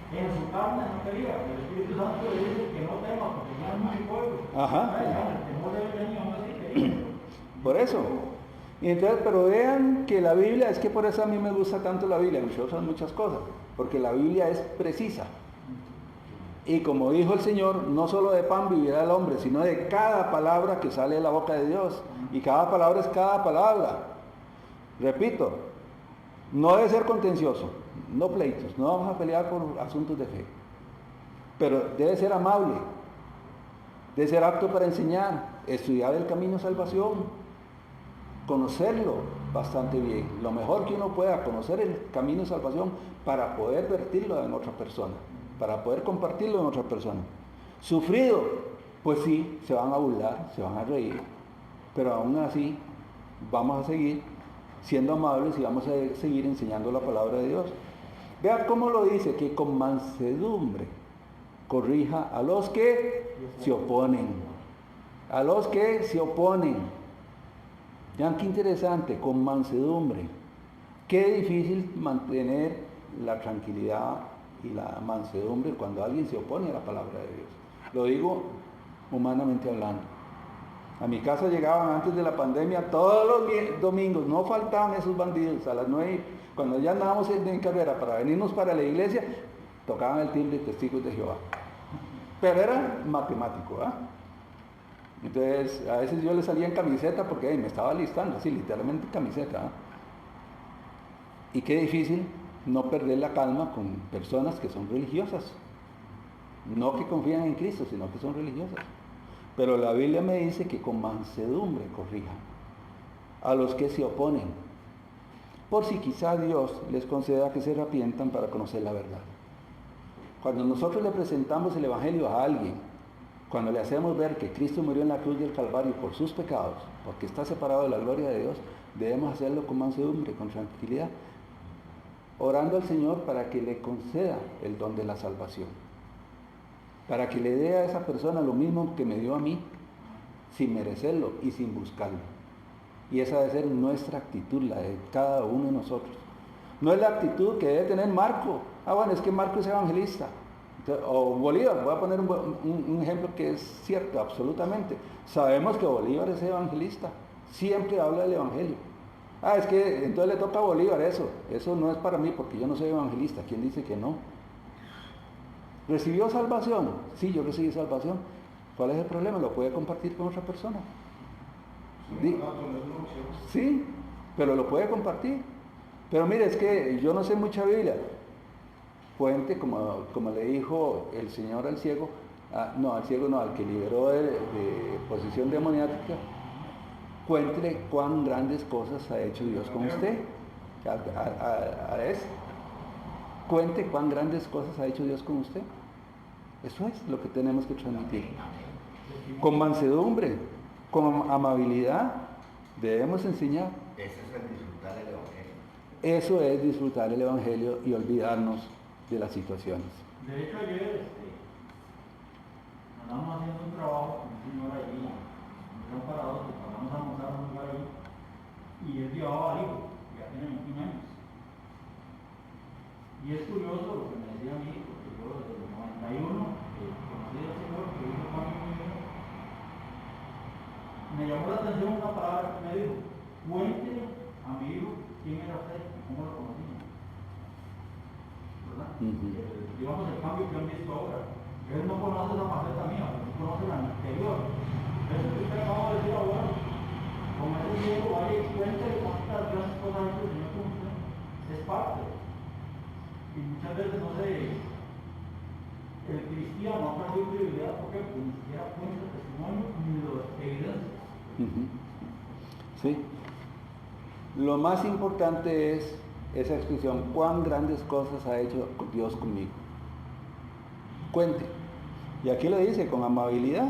en su carne no quería, el Espíritu Santo le dice que no tema porque ya es muy fuego. Ajá. El temor del Señor no así quería. Por eso. Y entonces, pero vean que la Biblia, es que por eso a mí me gusta tanto la Biblia, entre otras muchas cosas, porque la Biblia es precisa. Y como dijo el Señor, no solo de pan vivirá el hombre, sino de cada palabra que sale de la boca de Dios. Y cada palabra es cada palabra. Repito, no debe ser contencioso, no pleitos, no vamos a pelear por asuntos de fe. Pero debe ser amable, debe ser apto para enseñar, estudiar el camino de salvación, conocerlo bastante bien. Lo mejor que uno pueda, conocer el camino de salvación para poder vertirlo en otra persona, para poder compartirlo en otra persona. Sufrido, pues sí, se van a burlar, se van a reír, pero aún así vamos a seguir siendo amables y vamos a seguir enseñando la palabra de Dios. Vea cómo lo dice, que con mansedumbre corrija a los que se oponen. A los que se oponen. Vean qué interesante, con mansedumbre. Qué difícil mantener la tranquilidad y la mansedumbre cuando alguien se opone a la palabra de Dios. Lo digo humanamente hablando. A mi casa llegaban antes de la pandemia todos los domingos, no faltaban esos bandidos a las 9, cuando ya andábamos en carrera para venirnos para la iglesia, tocaban el timbre Testigos de Jehová. Pero era matemático, ¿ah? Entonces, a veces yo le salía en camiseta porque me estaba alistando, así literalmente camiseta, ¿ah? Y qué difícil no perder la calma con personas que son religiosas. No que confían en Cristo, sino que son religiosas. Pero la Biblia me dice que con mansedumbre corrija a los que se oponen, por si quizá Dios les conceda que se arrepientan para conocer la verdad. Cuando nosotros le presentamos el Evangelio a alguien, cuando le hacemos ver que Cristo murió en la cruz del Calvario por sus pecados, porque está separado de la gloria de Dios, debemos hacerlo con mansedumbre, con tranquilidad, orando al Señor para que le conceda el don de la salvación, para que le dé a esa persona lo mismo que me dio a mí, sin merecerlo y sin buscarlo. Y esa debe ser nuestra actitud, la de cada uno de nosotros. No es la actitud que debe tener Marco. Bueno, es que Marco es evangelista. O Bolívar, voy a poner un ejemplo que es cierto, absolutamente. Sabemos que Bolívar es evangelista, siempre habla del evangelio. Es que entonces le toca a Bolívar eso no es para mí porque yo no soy evangelista. ¿Quién dice que no? ¿Recibió salvación? Sí, yo recibí salvación. ¿Cuál es el problema? Lo puede compartir con otra persona. Sí, pero lo puede compartir. Pero mire, es que yo no sé mucha Biblia. Cuente, como le dijo el Señor al ciego, al ciego no, al que liberó de posesión demoníaca, cuéntele cuán grandes cosas ha hecho Dios con usted. A ese. Cuente cuán grandes cosas ha hecho Dios con usted. Eso es lo que tenemos que transmitir. Con mansedumbre, con amabilidad, debemos enseñar. Eso es el disfrutar el Evangelio. Eso es disfrutar el Evangelio y olvidarnos de las situaciones. De hecho, ayer andamos haciendo un trabajo con un señor allí, en Parados, que pasamos a almorzar a un lugar ahí, y él llevaba al hijo, ya tiene 21 años. Y es curioso lo que me decía a mí, porque yo desde el 91 conocí al Señor, que hizo para mí, me llamó la atención una palabra que me dijo: cuéntele a mi hijo quién era usted y cómo lo conocía. ¿Verdad? Digamos el cambio que han visto ahora. Él no conoce la faceta mía, pero no conoce la anterior. Eso que usted acaba de decir ahora, como ese ciego, vaya y cuéntele cuántas grandes cosas ha hecho el Señor con usted. Es parte. Y muchas veces no sé, el cristiano ha perdido credibilidad porque ni siquiera cuenta testimonio ni las evidencias. Sí. Lo más importante es esa expresión: cuán grandes cosas ha hecho Dios conmigo. Cuente. Y aquí lo dice: con amabilidad,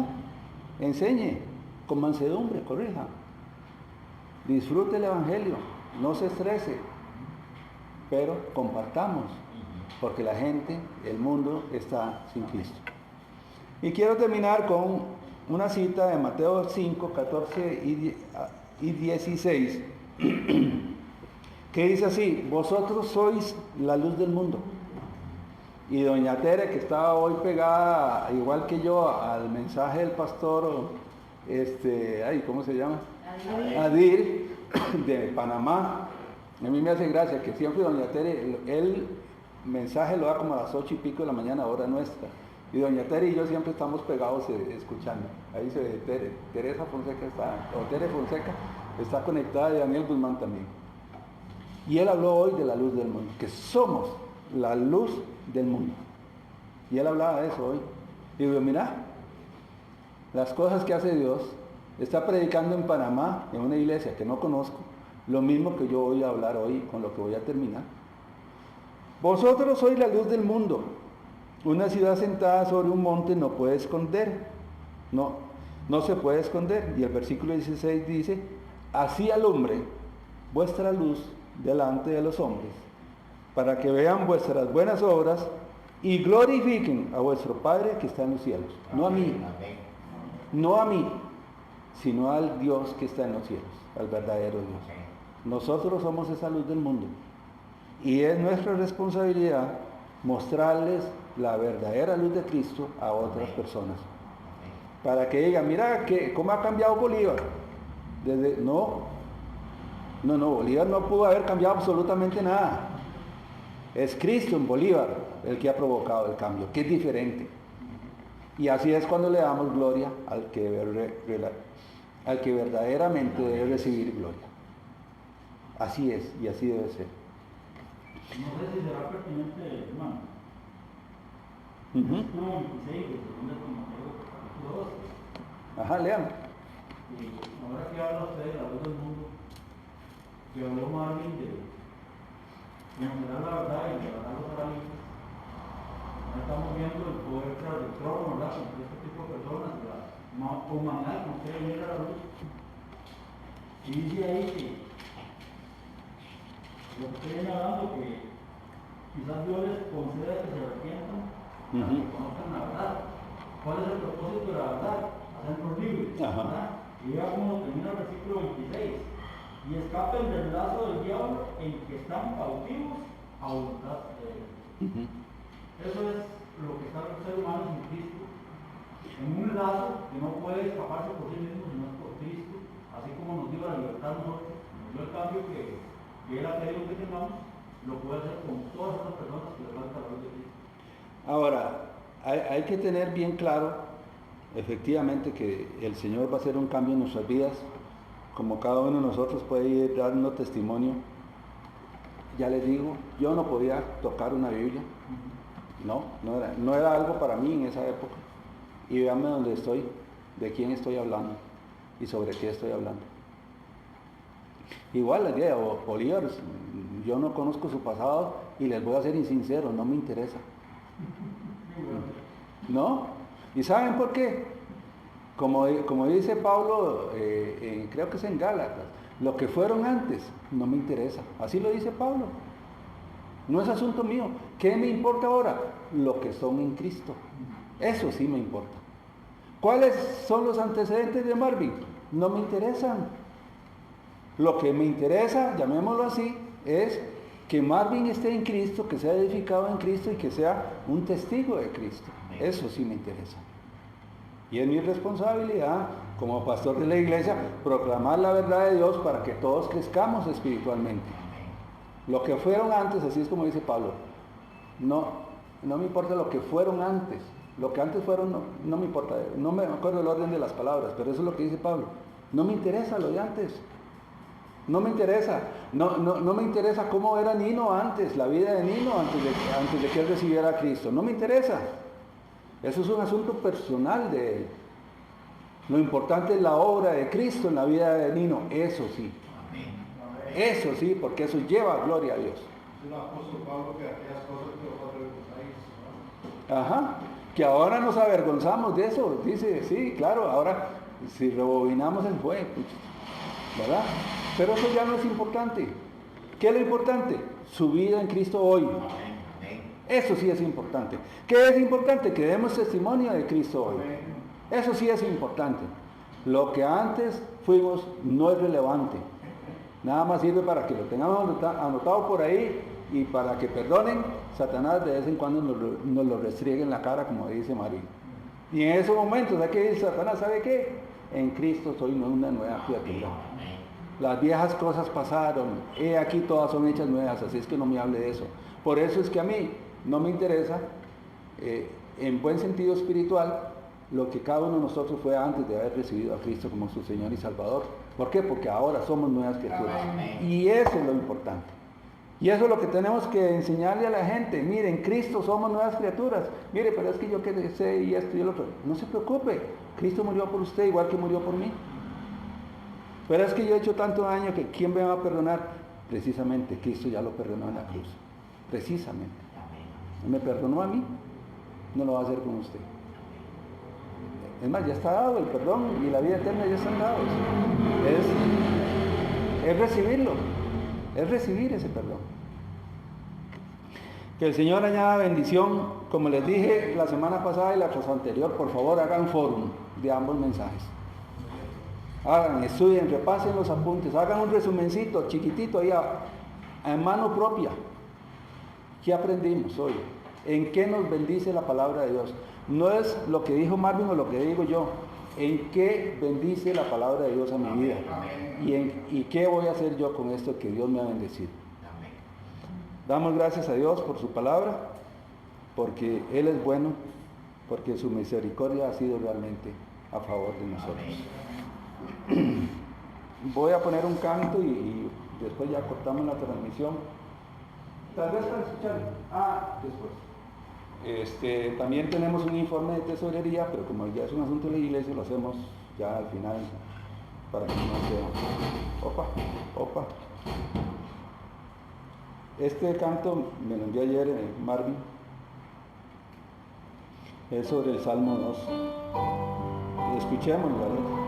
enseñe, con mansedumbre, corrija. Disfrute el Evangelio, no se estrese, pero compartamos, porque la gente, el mundo está sin Cristo. Y quiero terminar con una cita de Mateo 5, 14 y 16, que dice así: vosotros sois la luz del mundo. Y doña Tere, que estaba hoy pegada, igual que yo, al mensaje del pastor, ¿cómo se llama? Adir, de Panamá. A mí me hace gracia que siempre doña Tere, el mensaje lo da como a las 8 y pico de la mañana, hora nuestra. Y doña Tere y yo siempre estamos pegados escuchando. Ahí se ve Teresa Fonseca Tere Fonseca está conectada, y Daniel Guzmán también. Y él habló hoy de la luz del mundo, que somos la luz del mundo. Y él hablaba de eso hoy. Y digo, mira, las cosas que hace Dios. Está predicando en Panamá, en una iglesia que no conozco, lo mismo que yo voy a hablar hoy, con lo que voy a terminar. Vosotros sois la luz del mundo. Una ciudad sentada sobre un monte no puede esconder. No se puede esconder. Y el versículo 16 dice: así alumbre vuestra luz delante de los hombres, para que vean vuestras buenas obras y glorifiquen a vuestro Padre que está en los cielos. No a mí, no a mí, sino al Dios que está en los cielos, al verdadero Dios. Nosotros somos esa luz del mundo. Y es nuestra responsabilidad mostrarles la verdadera luz de Cristo a otras personas. para que digan, mira, ¿cómo ha cambiado Bolívar? No, Bolívar no pudo haber cambiado absolutamente nada. Es Cristo en Bolívar el que ha provocado el cambio, que es diferente. Y así es cuando le damos gloria al que verdaderamente debe recibir gloria. Así es, y así debe ser. No sé si será pertinente, hermano. Ujú. 26, de 2 Timoteo, capítulo 12. Ajá, lean. Y ahora que habla usted de la luz del mundo, que habló Marvin de encontrar la verdad y de verdad los parámetros, ahora estamos viendo el poder tras del trono, ¿verdad? Con este tipo de personas, la humanidad que quiere venir a la luz. Y dice ahí que lo que estoy hablando, que quizás Dios les conceda que se arrepientan, para que conozcan la verdad. ¿Cuál es el propósito de la verdad? Hacernos libres, ¿verdad? Y vea cómo termina el versículo 26. Y escapen del lazo del diablo en que están cautivos a voluntad de Dios. Eso es lo que está el ser humano en Cristo. En un lazo que no puede escaparse por sí mismo, sino por Cristo, así como nos dio la libertad nosotros, nos dio el cambio que Él ha querido que tengamos, lo puede hacer con todas esas personas que le falta la luz de Cristo. Ahora, hay que tener bien claro, efectivamente, que el Señor va a hacer un cambio en nuestras vidas, como cada uno de nosotros puede ir dando testimonio. Ya les digo, yo no podía tocar una Biblia, no era algo para mí en esa época. Y véanme dónde estoy, de quién estoy hablando y sobre qué estoy hablando. Igual la idea de Bolívar, yo no conozco su pasado y les voy a ser insincero, no me interesa. ¿No? ¿Y saben por qué? Como dice Pablo, creo que es en Gálatas, lo que fueron antes no me interesa. Así lo dice Pablo. No es asunto mío. ¿Qué me importa ahora? Lo que son en Cristo. Eso sí me importa. ¿Cuáles son los antecedentes de Marvin? No me interesan. Lo que me interesa, llamémoslo así, es que Marvin esté en Cristo, que sea edificado en Cristo y que sea un testigo de Cristo. Eso sí me interesa. Y es mi responsabilidad como pastor de la iglesia proclamar la verdad de Dios para que todos crezcamos espiritualmente. Lo que fueron antes, así es como dice Pablo, no me importa lo que fueron antes. Lo que antes fueron no me importa, no me acuerdo el orden de las palabras, pero eso es lo que dice Pablo. No me interesa lo de antes. No me interesa, no me interesa cómo era Nino antes, la vida de Nino antes de que él recibiera a Cristo. No me interesa. Eso es un asunto personal de él. Lo importante es la obra de Cristo en la vida de Nino, eso sí. Eso sí, porque eso lleva gloria a Dios. Es el apóstol Pablo que aquellas cosas que os avergonzáis. Ajá, que ahora nos avergonzamos de eso, dice, sí, claro, ahora si rebobinamos el fuego, ¿verdad? Pero eso ya no es importante. ¿Qué es lo importante? Su vida en Cristo hoy. Eso sí es importante. ¿Qué es importante? Que demos testimonio de Cristo hoy. Eso sí es importante. Lo que antes fuimos no es relevante. Nada más sirve para que lo tengamos anotado por ahí y para que perdonen. Satanás de vez en cuando nos lo restriegue en la cara, como dice María. Y en esos momentos, ¿sabe qué dice Satanás? ¿Sabe qué? En Cristo soy una nueva criatura. Las viejas cosas pasaron, he aquí todas son hechas nuevas, así es que no me hable de eso. Por eso es que a mí no me interesa, en buen sentido espiritual, lo que cada uno de nosotros fue antes de haber recibido a Cristo como su Señor y Salvador. ¿Por qué? Porque ahora somos nuevas criaturas. Y eso es lo importante. Y eso es lo que tenemos que enseñarle a la gente. Miren, Cristo somos nuevas criaturas. Mire, pero es que yo que sé y esto y el otro. No se preocupe, Cristo murió por usted igual que murió por mí. Pero es que yo he hecho tanto daño que ¿quién me va a perdonar? Precisamente, Cristo ya lo perdonó en la cruz. Precisamente. Me perdonó a mí, no lo va a hacer con usted. Es más, ya está dado el perdón y la vida eterna ya están dados. Es recibirlo, es recibir ese perdón. Que el Señor añada bendición, como les dije la semana pasada y la anterior, por favor hagan fórum de ambos mensajes. Hagan, estudien, repasen los apuntes, hagan un resumencito chiquitito ahí en mano propia. ¿Qué aprendimos hoy? ¿En qué nos bendice la palabra de Dios? No es lo que dijo Marvin o lo que digo yo. ¿En qué bendice la palabra de Dios a mi vida? ¿Y qué voy a hacer yo con esto que Dios me ha bendecido? Damos gracias a Dios por su palabra, porque Él es bueno, porque su misericordia ha sido realmente a favor de nosotros. Voy a poner un canto y después ya cortamos la transmisión. Tal vez para escuchar. Después. También tenemos un informe de tesorería, pero como ya es un asunto de la iglesia, lo hacemos ya al final para que no sea. Opa. Este canto me lo envió ayer Marvin. Es sobre el Salmo 2. Escuchemos la letra.